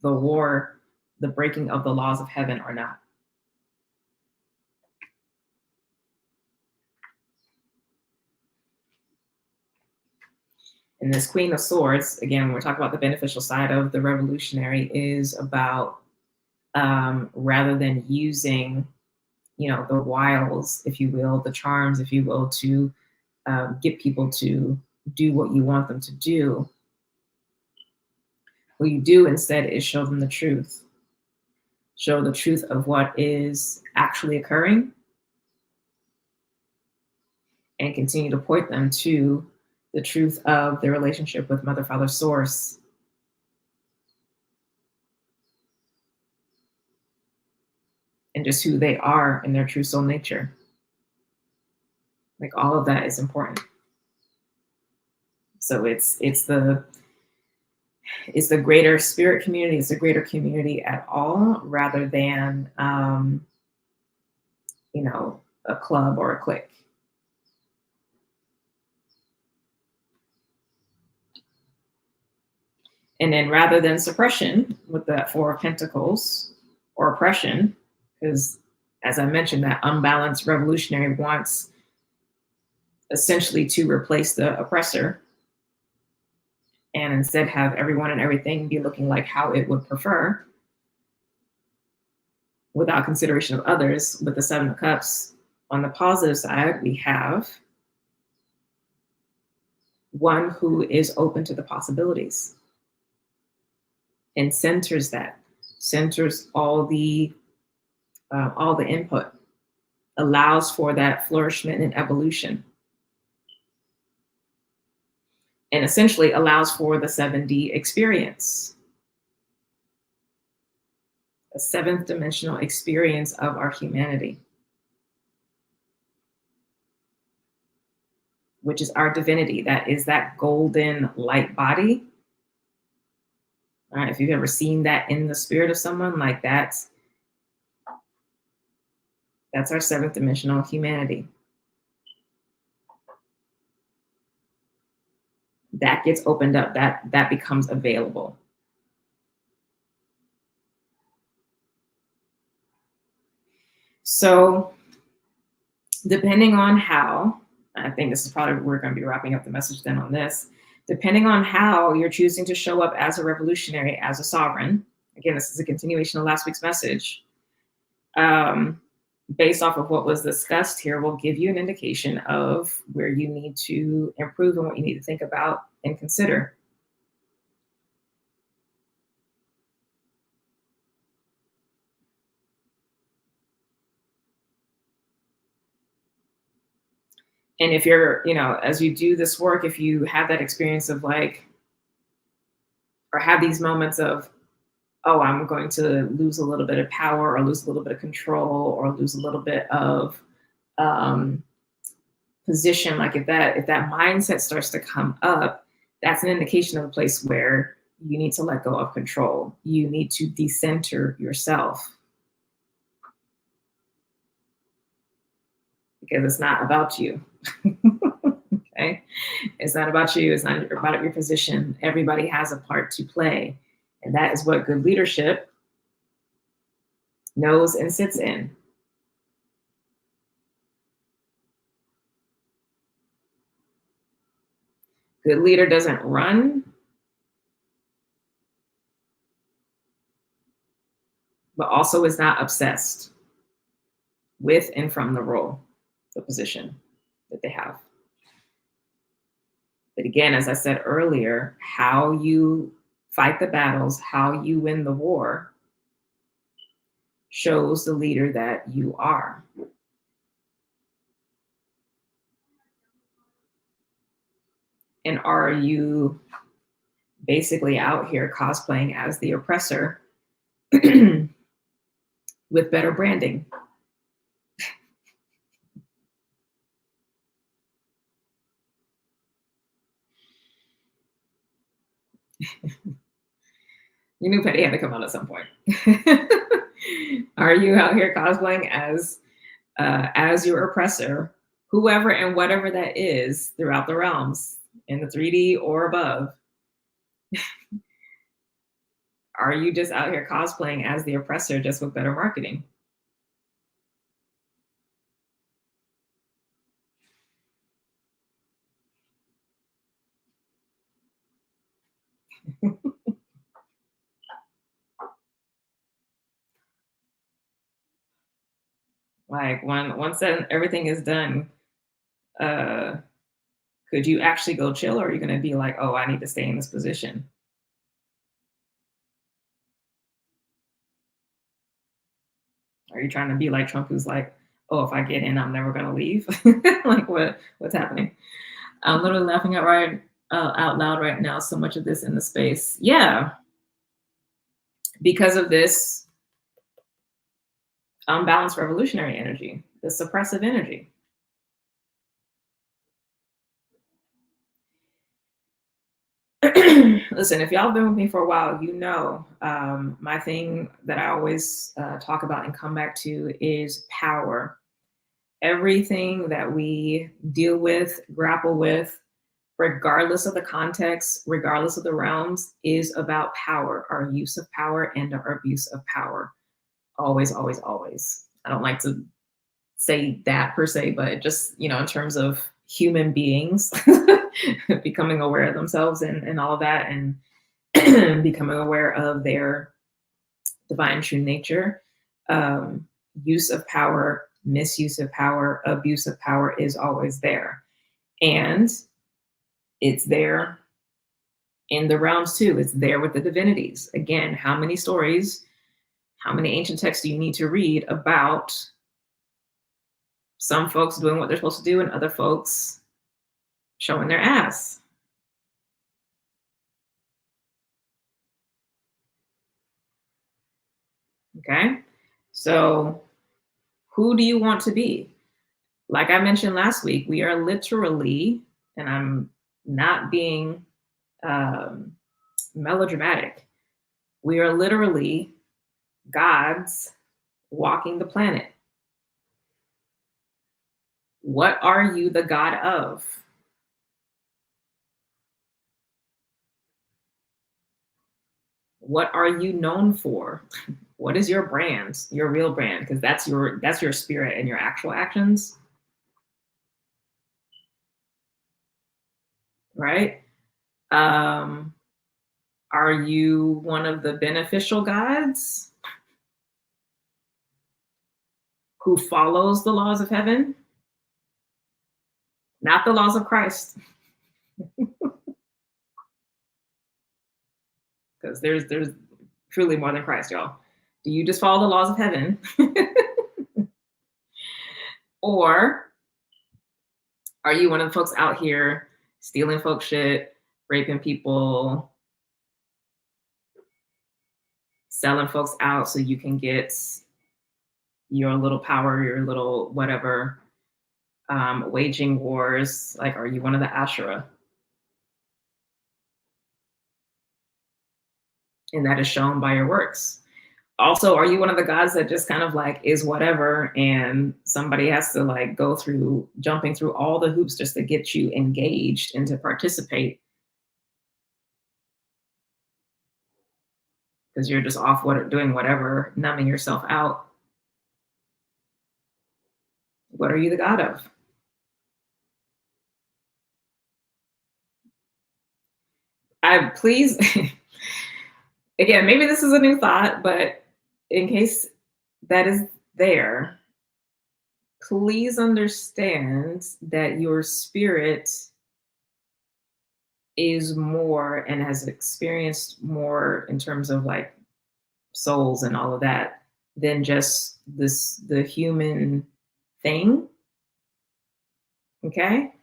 The war, the breaking of the laws of heaven are not. And this Queen of Swords, again, when we're talking about the beneficial side of the revolutionary, is about rather than using, the wiles, if you will, the charms, if you will, to get people to do what you want them to do. What you do instead is show them the truth. Show the truth of what is actually occurring and continue to point them to the truth of their relationship with Mother, Father, Source. And just who they are in their true soul nature. Like, all of that is important. So it's the greater spirit community, it's the greater community at all, rather than a club or a clique. And then rather than suppression with that Four of Pentacles or oppression, because as I mentioned, that unbalanced revolutionary wants essentially to replace the oppressor and instead have everyone and everything be looking like how it would prefer without consideration of others. With the Seven of Cups, on the positive side, we have one who is open to the possibilities and centers all the input, allows for that flourishment and evolution, and essentially allows for the 7D experience, a seventh dimensional experience of our humanity, which is our divinity. That is that golden light body. All right, if you've ever seen that in the spirit of someone, like that's our seventh dimensional humanity. That gets opened up, that becomes available. So depending on how, I think this is probably, we're going to be wrapping up the message then on this, depending on how you're choosing to show up as a revolutionary, as a sovereign, again, this is a continuation of last week's message, based off of what was discussed here, will give you an indication of where you need to improve and what you need to think about and consider. And if you're, as you do this work, if you have that experience of like, or have these moments of, oh, I'm going to lose a little bit of power or lose a little bit of control or lose a little bit of position, like if that mindset starts to come up, that's an indication of a place where you need to let go of control. You need to decenter yourself. Because it's not about you. Okay? It's not about you. It's not about your position. Everybody has a part to play. And that is what good leadership knows and sits in. Good leader doesn't run, but also is not obsessed with and from the role, the position that they have. But again, as I said earlier, how you fight the battles, how you win the war, shows the leader that you are. And are you basically out here cosplaying as the oppressor with better branding? You knew Petty had to come out at some point. Are you out here cosplaying as your oppressor, whoever and whatever that is throughout the realms in the 3D or above? Are you just out here cosplaying as the oppressor just with better marketing? Like once everything is done, could you actually go chill, or are you going to be like, oh, I need to stay in this position? Are you trying to be like Trump, who's like, oh, if I get in, I'm never going to leave? Like what's happening? I'm literally laughing out loud right now. So much of this in the space, yeah, because of this unbalanced revolutionary energy, the suppressive energy. Listen, if y'all have been with me for a while, you know my thing that I always talk about and come back to is power. Everything that we deal with, grapple with, regardless of the context, regardless of the realms, is about power, our use of power and our abuse of power. Always, always, always. I don't like to say that per se, but just, in terms of human beings becoming aware of themselves and all of that, and becoming aware of their divine true nature. Use of power, misuse of power, abuse of power is always there. And it's there in the realms too. It's there with the divinities. Again, how many stories, how many ancient texts do you need to read about some folks doing what they're supposed to do and other folks showing their ass? Okay. So who do you want to be? Like I mentioned last week, we are literally, and I'm not being melodramatic, we are literally gods walking the planet. What are you the god of? What are you known for? What is your brand, your real brand? Because that's your spirit and your actual actions, right? Are you one of the beneficial gods who follows the laws of heaven, not the laws of Christ? Because there's truly more than Christ, y'all. Do you just follow the laws of heaven? Or are you one of the folks out here stealing folks shit, raping people, selling folks out so you can get your little power, your little whatever, waging wars? Like, are you one of the Ashura? And that is shown by your works. Also, are you one of the gods that just kind of like is whatever, and somebody has to like go through jumping through all the hoops just to get you engaged and to participate because you're just off doing whatever, numbing yourself out? What are you the god of? I please, again, maybe this is a new thought, but in case that is there, please understand that your spirit is more and has experienced more in terms of like souls and all of that than just the human thing. Okay.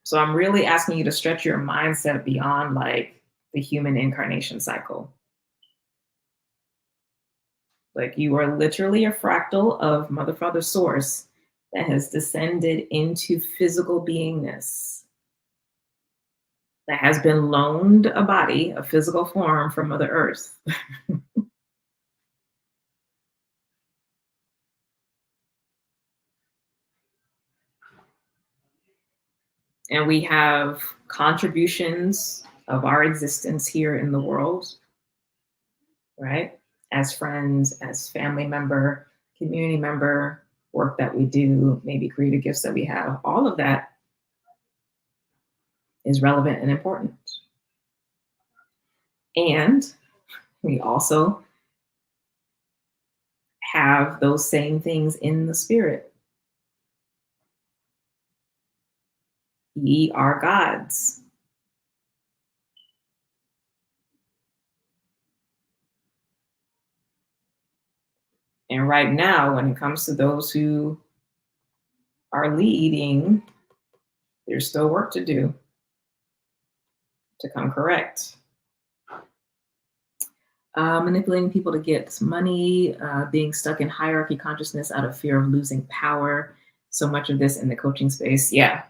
So I'm really asking you to stretch your mindset beyond like the human incarnation cycle. Like, you are literally a fractal of Mother, Father, Source that has descended into physical beingness. that has been loaned a body, a physical form from Mother Earth. And we have contributions of our existence here in the world, right? As friends, as family member, community member, work that we do, maybe creative gifts that we have, all of that is relevant and important. And we also have those same things in the spirit. Ye are gods. And right now, when it comes to those who are leading, there's still work to do to come correct. Manipulating people to get money, being stuck in hierarchy consciousness out of fear of losing power. So much of this in the coaching space. Yeah,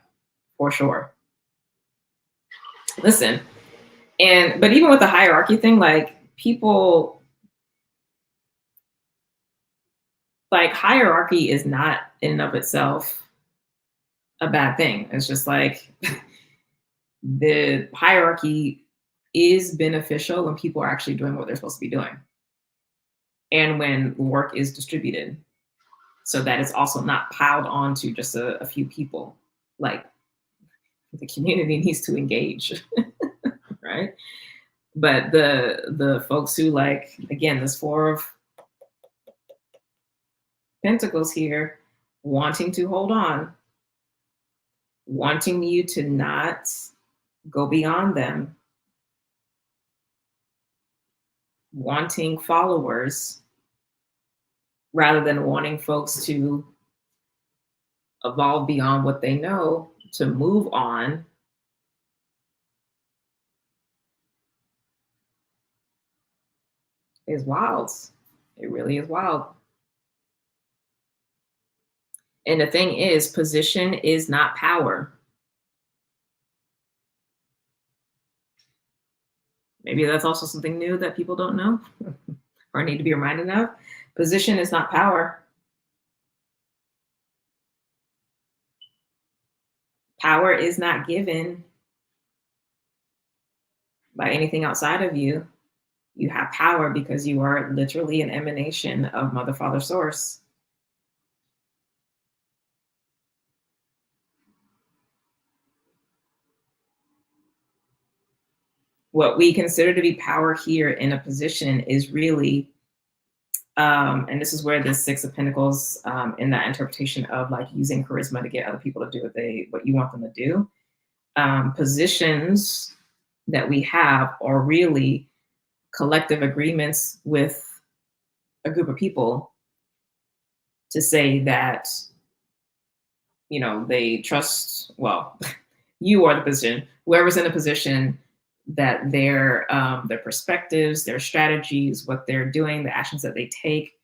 for sure. Listen, but even with the hierarchy thing, like people, like hierarchy is not in and of itself a bad thing. It's just like the hierarchy is beneficial when people are actually doing what they're supposed to be doing. And when work is distributed so that it's also not piled onto just a few people. Like the community needs to engage, right? But the folks who, like, again, this Four of Pentacles here, wanting to hold on, wanting you to not go beyond them, wanting followers rather than wanting folks to evolve beyond what they know, to move on. Is wild. It really is wild. And the thing is, position is not power. Maybe that's also something new that people don't know or need to be reminded of. Position is not power. Power is not given by anything outside of you. You have power because you are literally an emanation of Mother, Father, Source. What we consider to be power here in a position is really, and this is where the Six of Pentacles, in that interpretation of like using charisma to get other people to do what you want them to do. Positions that we have are really collective agreements with a group of people to say that, you know, they trust, well, you are the position, whoever's in a position, that their perspectives, their strategies, what they're doing, the actions that they take,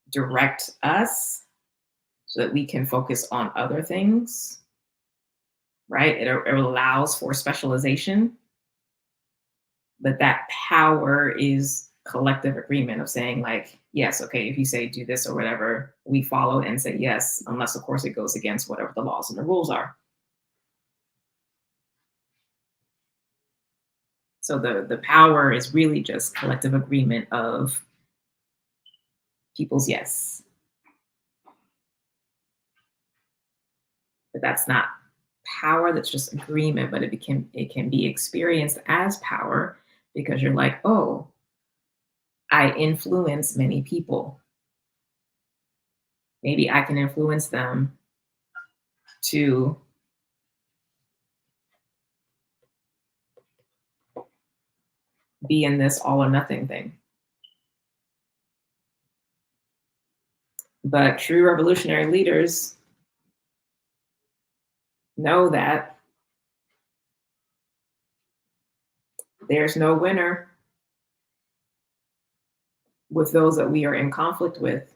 direct us so that we can focus on other things, right? It allows for specialization, but that power is collective agreement of saying like, yes, okay, if you say do this or whatever, we follow and say yes, unless of course it goes against whatever the laws and the rules are. So the power is really just collective agreement of people's yes. But that's not power, that's just agreement, but it can be experienced as power because you're like, oh, I influence many people. Maybe I can influence them to be in this all or nothing thing. But true revolutionary leaders know that there's no winner with those that we are in conflict with.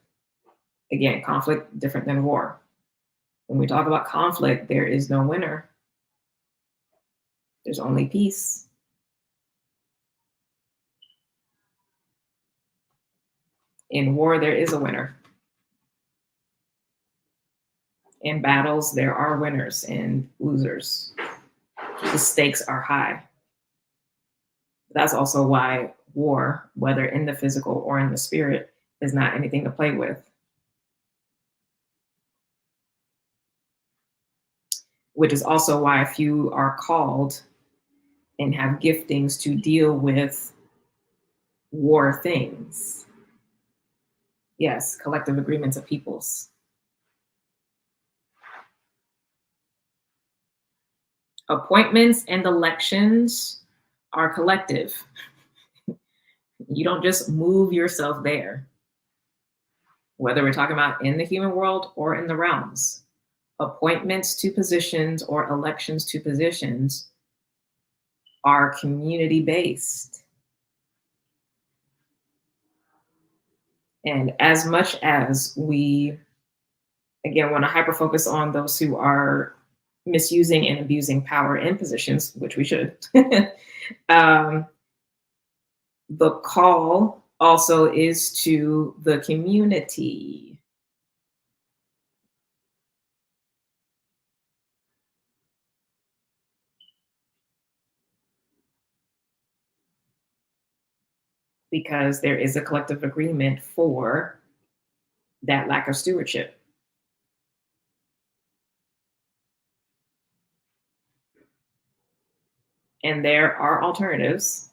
Again, conflict different than war. When we talk about conflict, there is no winner. There's only peace. In war, there is a winner. In battles, there are winners and losers. The stakes are high. That's also why war, whether in the physical or in the spirit, is not anything to play with. Which is also why few are called and have giftings to deal with war things. Yes, collective agreements of peoples. Appointments and elections are collective. You don't just move yourself there. Whether we're talking about in the human world or in the realms, appointments to positions or elections to positions are community based. And as much as we, again, want to hyper focus on those who are misusing and abusing power in positions, which we should, the call also is to the community. Because there is a collective agreement for that lack of stewardship. And there are alternatives.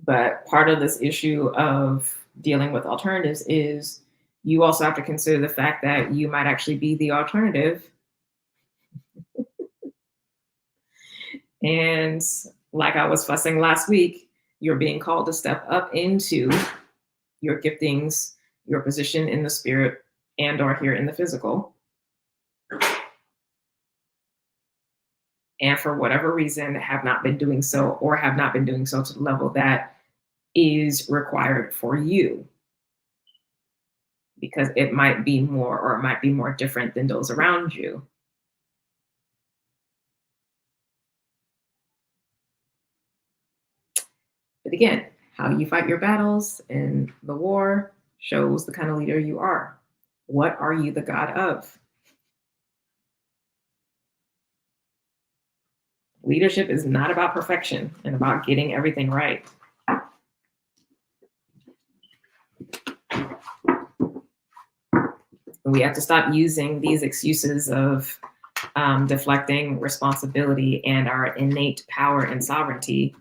But part of this issue of dealing with alternatives is you also have to consider the fact that you might actually be the alternative. And like I was fussing last week, you're being called to step up into your giftings, your position in the spirit and or here in the physical. And for whatever reason, have not been doing so or have not been doing so to the level that is required for you. Because it might be more or it might be more different than those around you. But again, how you fight your battles in the war shows the kind of leader you are. What are you the god of? Leadership is not about perfection and about getting everything right. We have to stop using these excuses of deflecting responsibility and our innate power and sovereignty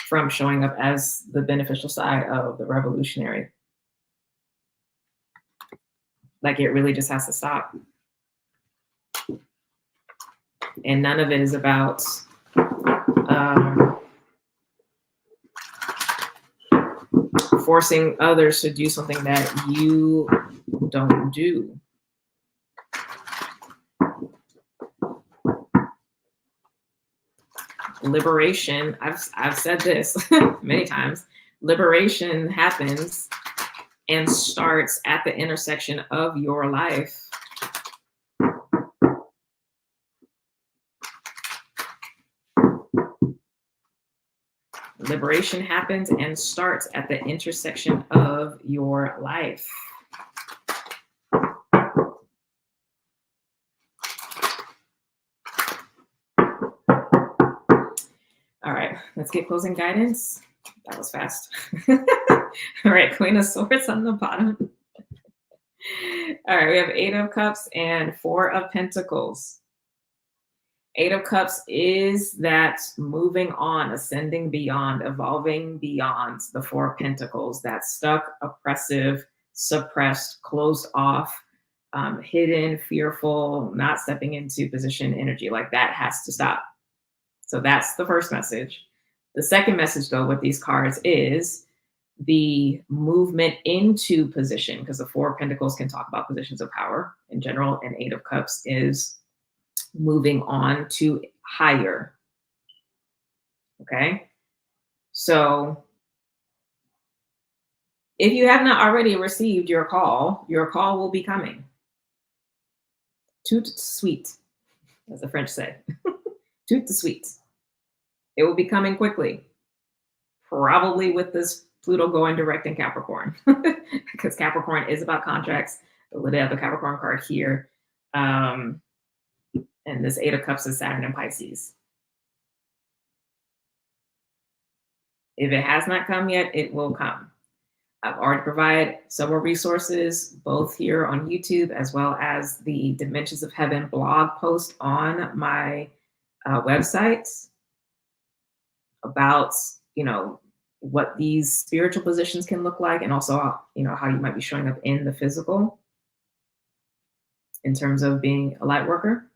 from showing up as the beneficial side of the revolutionary. Like it really just has to stop. And none of it is about forcing others to do something that you don't do. Liberation, I've said this many times, liberation happens and starts at the intersection of your life. Liberation happens and starts at the intersection of your life. All right, let's get closing guidance. That was fast. All right, Queen of Swords on the bottom. All right, we have 8 of Cups and 4 of Pentacles. 8 of Cups is that moving on, ascending beyond, evolving beyond the 4 of Pentacles, that stuck, oppressive, suppressed, closed off, hidden, fearful, not stepping into position energy. Like that has to stop. So that's the first message. The second message, though, with these cards is the movement into position, because the 4 of Pentacles can talk about positions of power in general, and 8 of Cups is moving on to higher. Okay. So if you have not already received your call will be coming. Tout sweet, as the French say. Tout the sweet. It will be coming quickly, probably with this Pluto going direct in Capricorn, because Capricorn is about contracts. They have the Capricorn card here. And this Eight of Cups is Saturn and Pisces. If it has not come yet, it will come. I've already provided several resources, both here on YouTube as well as the Dimensions of Heaven blog post on my website about, what these spiritual positions can look like, and also, how you might be showing up in the physical in terms of being a light worker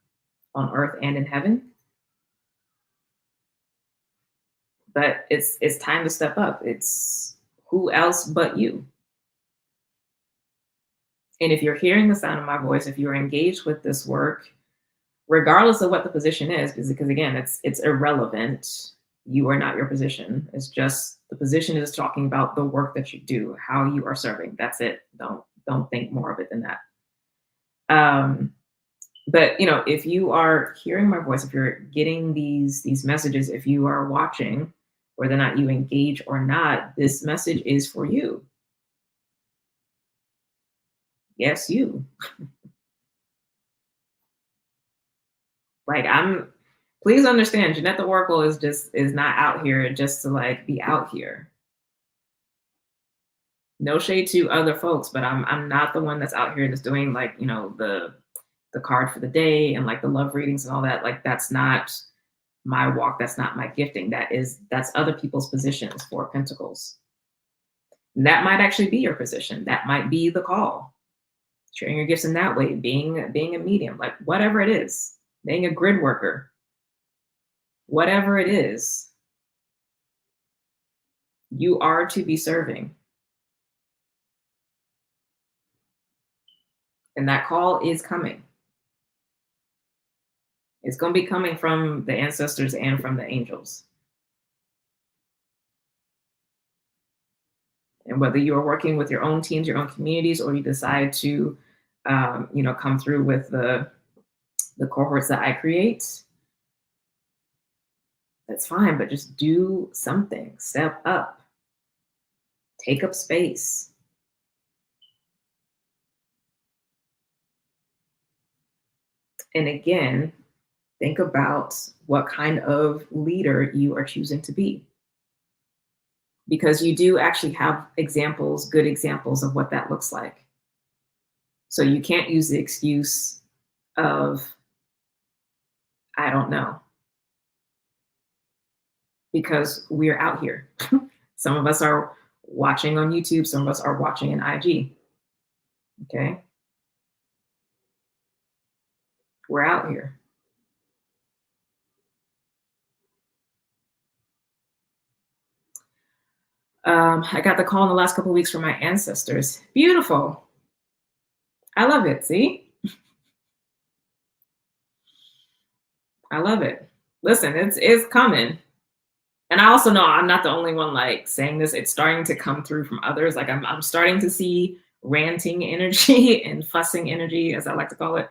on earth and in heaven. But it's time to step up. It's who else but you? And if you're hearing the sound of my voice, if you're engaged with this work, regardless of what the position is, because again, it's irrelevant. You are not your position. It's just the position is talking about the work that you do, how you are serving. That's it. Don't think more of it than that. But if you are hearing my voice, if you're getting these messages, if you are watching, whether or not you engage or not, this message is for you. Yes, you. Please understand, Jynnette The Oracle is not out here just to be out here. No shade to other folks, but I'm not the one that's out here that's doing the card for the day and the love readings and all that. That's not my walk. That's not my gifting. That's other people's positions for Pentacles. And that might actually be your position. That might be the call. Sharing your gifts in that way, being a medium, whatever it is, being a grid worker, whatever it is, you are to be serving. And that call is coming. It's going to be coming from the ancestors and from the angels. And whether you are working with your own teams, your own communities, or you decide to, come through with the cohorts that I create, that's fine, but just do something. Step up. Take up space. And again, think about what kind of leader you are choosing to be. Because you do actually have examples, good examples of what that looks like. So you can't use the excuse of, I don't know. Because we're out here. Some of us are watching on YouTube. Some of us are watching in IG. Okay. We're out here. I got the call in the last couple of weeks from my ancestors. Beautiful. I love it. See? I love it. Listen, it's coming. And I also know I'm not the only one saying this. It's starting to come through from others. I'm starting to see ranting energy and fussing energy, as I like to call it,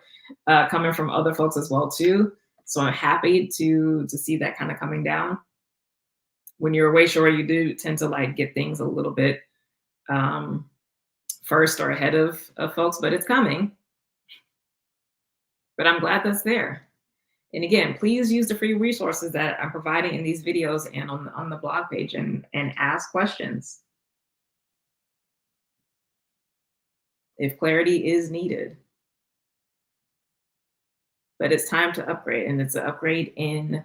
coming from other folks as well too. So I'm happy to see that kind of coming down. When you're away shore, you do tend to get things a little bit first or ahead of folks, but it's coming. But I'm glad that's there. And again, please use the free resources that I'm providing in these videos and on the blog page and ask questions if clarity is needed. But it's time to upgrade, and it's an upgrade in,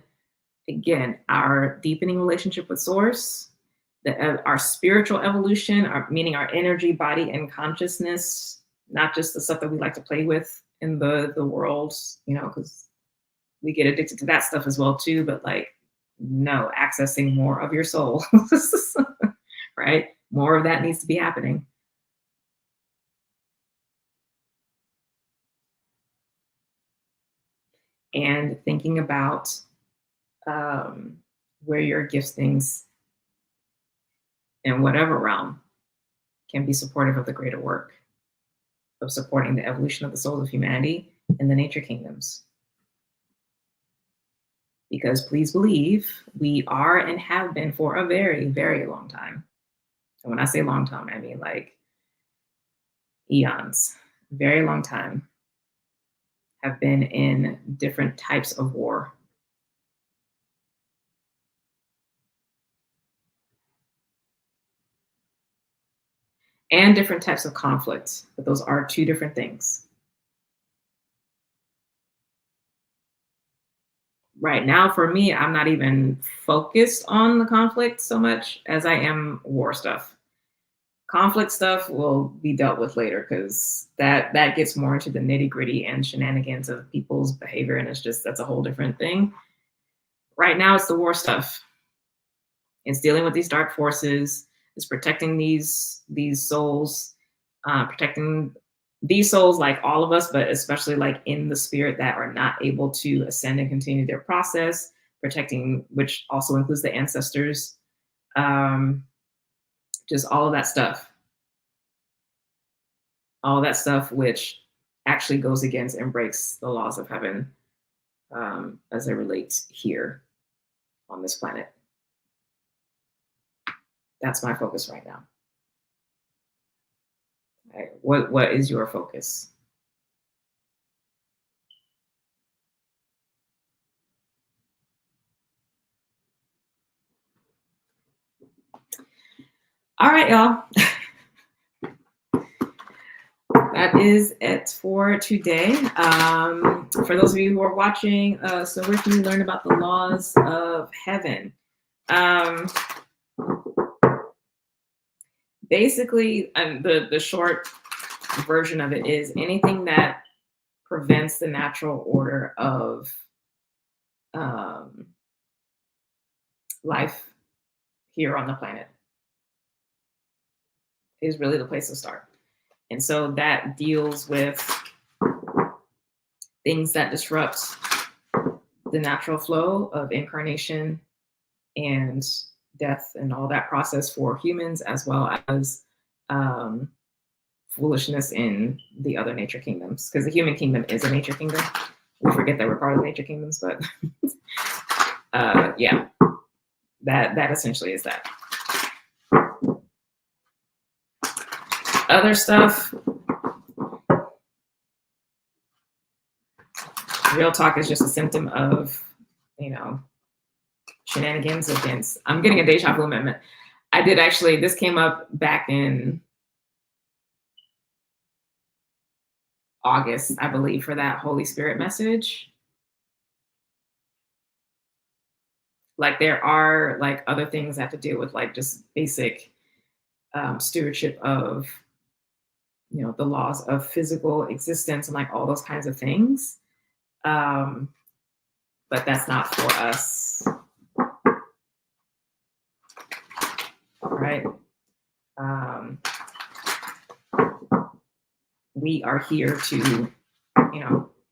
again, our deepening relationship with Source, our spiritual evolution, meaning our energy, body, and consciousness, not just the stuff that we like to play with in the world, because we get addicted to that stuff as well too, but no, accessing more of your soul, right? More of that needs to be happening. And thinking about where your giftings in whatever realm can be supportive of the greater work of supporting the evolution of the souls of humanity in the nature kingdoms. Because please believe, we are and have been for a very, very long time. And when I say long time, I mean like eons, very long time, have been in different types of war. And different types of conflict, but those are two different things. Right now, for me, I'm not even focused on the conflict so much as I am war stuff. Conflict stuff will be dealt with later because that gets more into the nitty gritty and shenanigans of people's behavior, and that's a whole different thing. Right now, it's the war stuff. It's dealing with these dark forces. It's protecting these souls, protecting these souls, like all of us, but especially like in the spirit that are not able to ascend and continue their process. Protecting, which also includes the ancestors. Just all of that stuff. All that stuff which actually goes against and breaks the laws of heaven as it relates here on this planet. That's my focus right now. Right. What is your focus? All right, y'all. That is it for today. For those of you who are watching, so where can you learn about the laws of heaven? Basically, the short version of it is anything that prevents the natural order of life here on the planet is really the place to start. And so that deals with things that disrupt the natural flow of incarnation and death and all that process for humans, as well as foolishness in the other nature kingdoms. Because the human kingdom is a nature kingdom. We forget that we're part of the nature kingdoms, but yeah, that essentially is that. Other stuff, real talk is just a symptom of, shenanigans against. I'm getting a deja vu amendment. I did actually, this came up back in August, I believe, for that Holy Spirit message. Like there are like other things that have to deal with like just basic stewardship of, the laws of physical existence and like all those kinds of things. But that's not for us. Right? We are here to,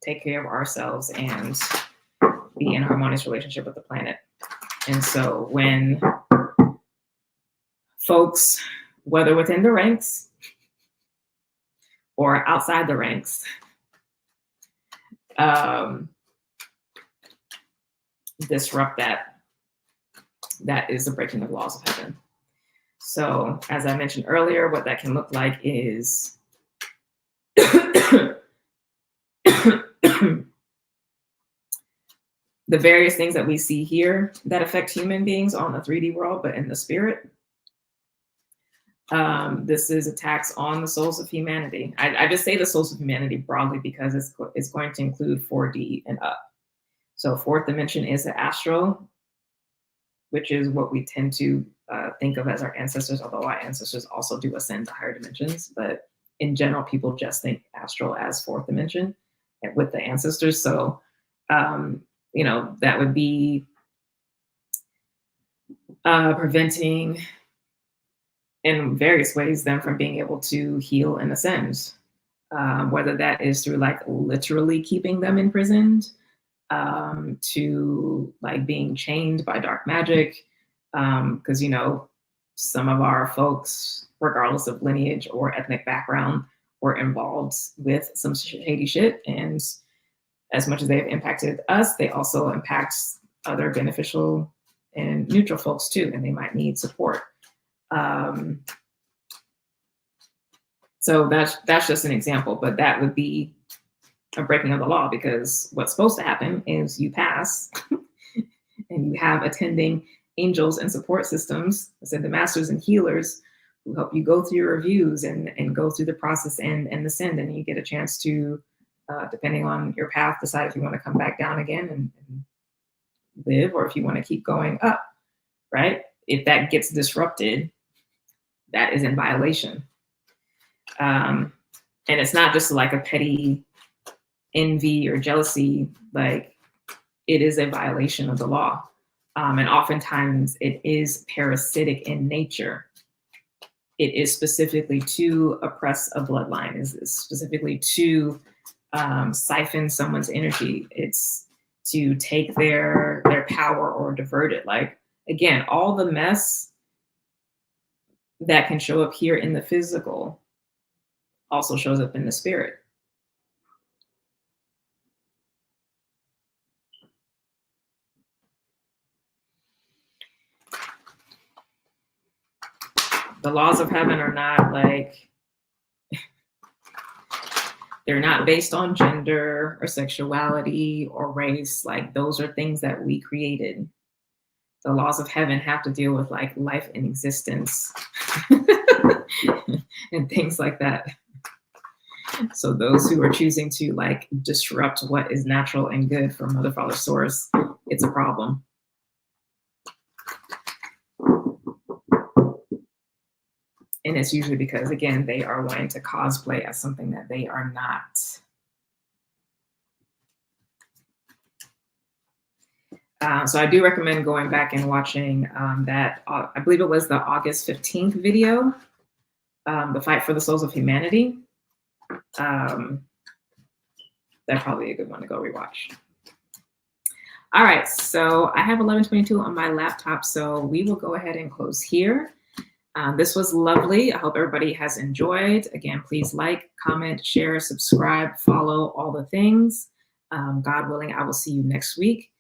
take care of ourselves and be in harmonious relationship with the planet. And so when folks, whether within the ranks or outside the ranks, disrupt that is the breaking of laws of heaven. So as I mentioned earlier, what that can look like is the various things that we see here that affect human beings on the 3D world, but in the spirit. This is attacks on the souls of humanity. I just say the souls of humanity broadly because it's going to include 4D and up. So fourth dimension is the astral, which is what we tend to think of as our ancestors, although our ancestors also do ascend to higher dimensions. But in general, people just think astral as fourth dimension with the ancestors. So, that would be preventing in various ways them from being able to heal and ascend, whether that is through like literally keeping them imprisoned, to like being chained by dark magic, because some of our folks, regardless of lineage or ethnic background, were involved with some shady shit, and as much as they have impacted us, they also impact other beneficial and neutral folks too, and they might need support. So that's just an example, but that would be a breaking of the law, because what's supposed to happen is you pass and you have attending angels and support systems, I said the masters and healers, who help you go through your reviews and go through the process and the send, and you get a chance to, depending on your path, decide if you want to come back down again and live, or if you want to keep going up, right? If that gets disrupted, that is in violation. And it's not just like a petty envy or jealousy, like it is a violation of the law. And oftentimes it is parasitic in nature. It is specifically to oppress a bloodline, is specifically to siphon someone's energy. It's to take their power or divert it. Like, again, all the mess that can show up here in the physical also shows up in the spirit. The laws of heaven are not like, they're not based on gender or sexuality or race. Like, those are things that we created. The laws of heaven have to deal with like life and existence and things like that. So those who are choosing to like disrupt what is natural and good from Mother, Father, Source, it's a problem. And it's usually because, again, they are wanting to cosplay as something that they are not. So I do recommend going back and watching that, I believe it was the August 15th video, The Fight for the Souls of Humanity. That's probably a good one to go rewatch. All right, so I have 11:22 on my laptop, so we will go ahead and close here. This was lovely. I hope everybody has enjoyed. Again, please like, comment, share, subscribe, follow, all the things. God willing, I will see you next week.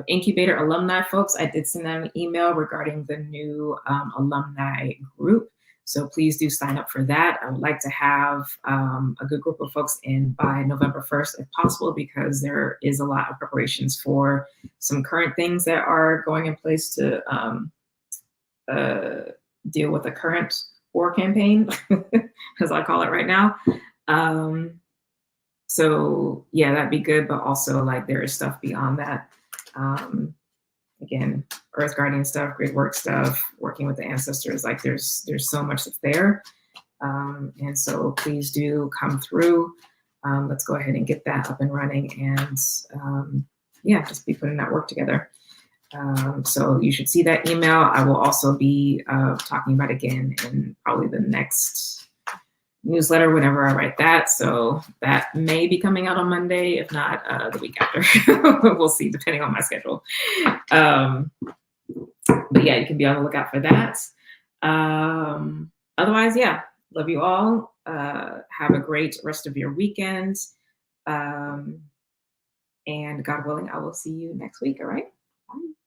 Incubator alumni folks, I did send them an email regarding the new alumni group. So please do sign up for that. I would like to have a good group of folks in by November 1st, if possible, because there is a lot of preparations for some current things that are going in place to deal with the current war campaign, as I call it right now. So yeah, that'd be good. But also, like, there is stuff beyond that. Again, Earth Guardian stuff, grid work stuff, working with the ancestors. Like, there's so much that's there. And so please do come through. Let's go ahead and get that up and running, and yeah, just be putting that work together. So you should see that email. I will also be talking about it again in probably the next newsletter whenever I write that. So that may be coming out on Monday, if not the week after. We'll see, depending on my schedule. But yeah, you can be on the lookout for that. Otherwise, yeah, love you all. Have a great rest of your weekend. And God willing, I will see you next week. All right. Bye.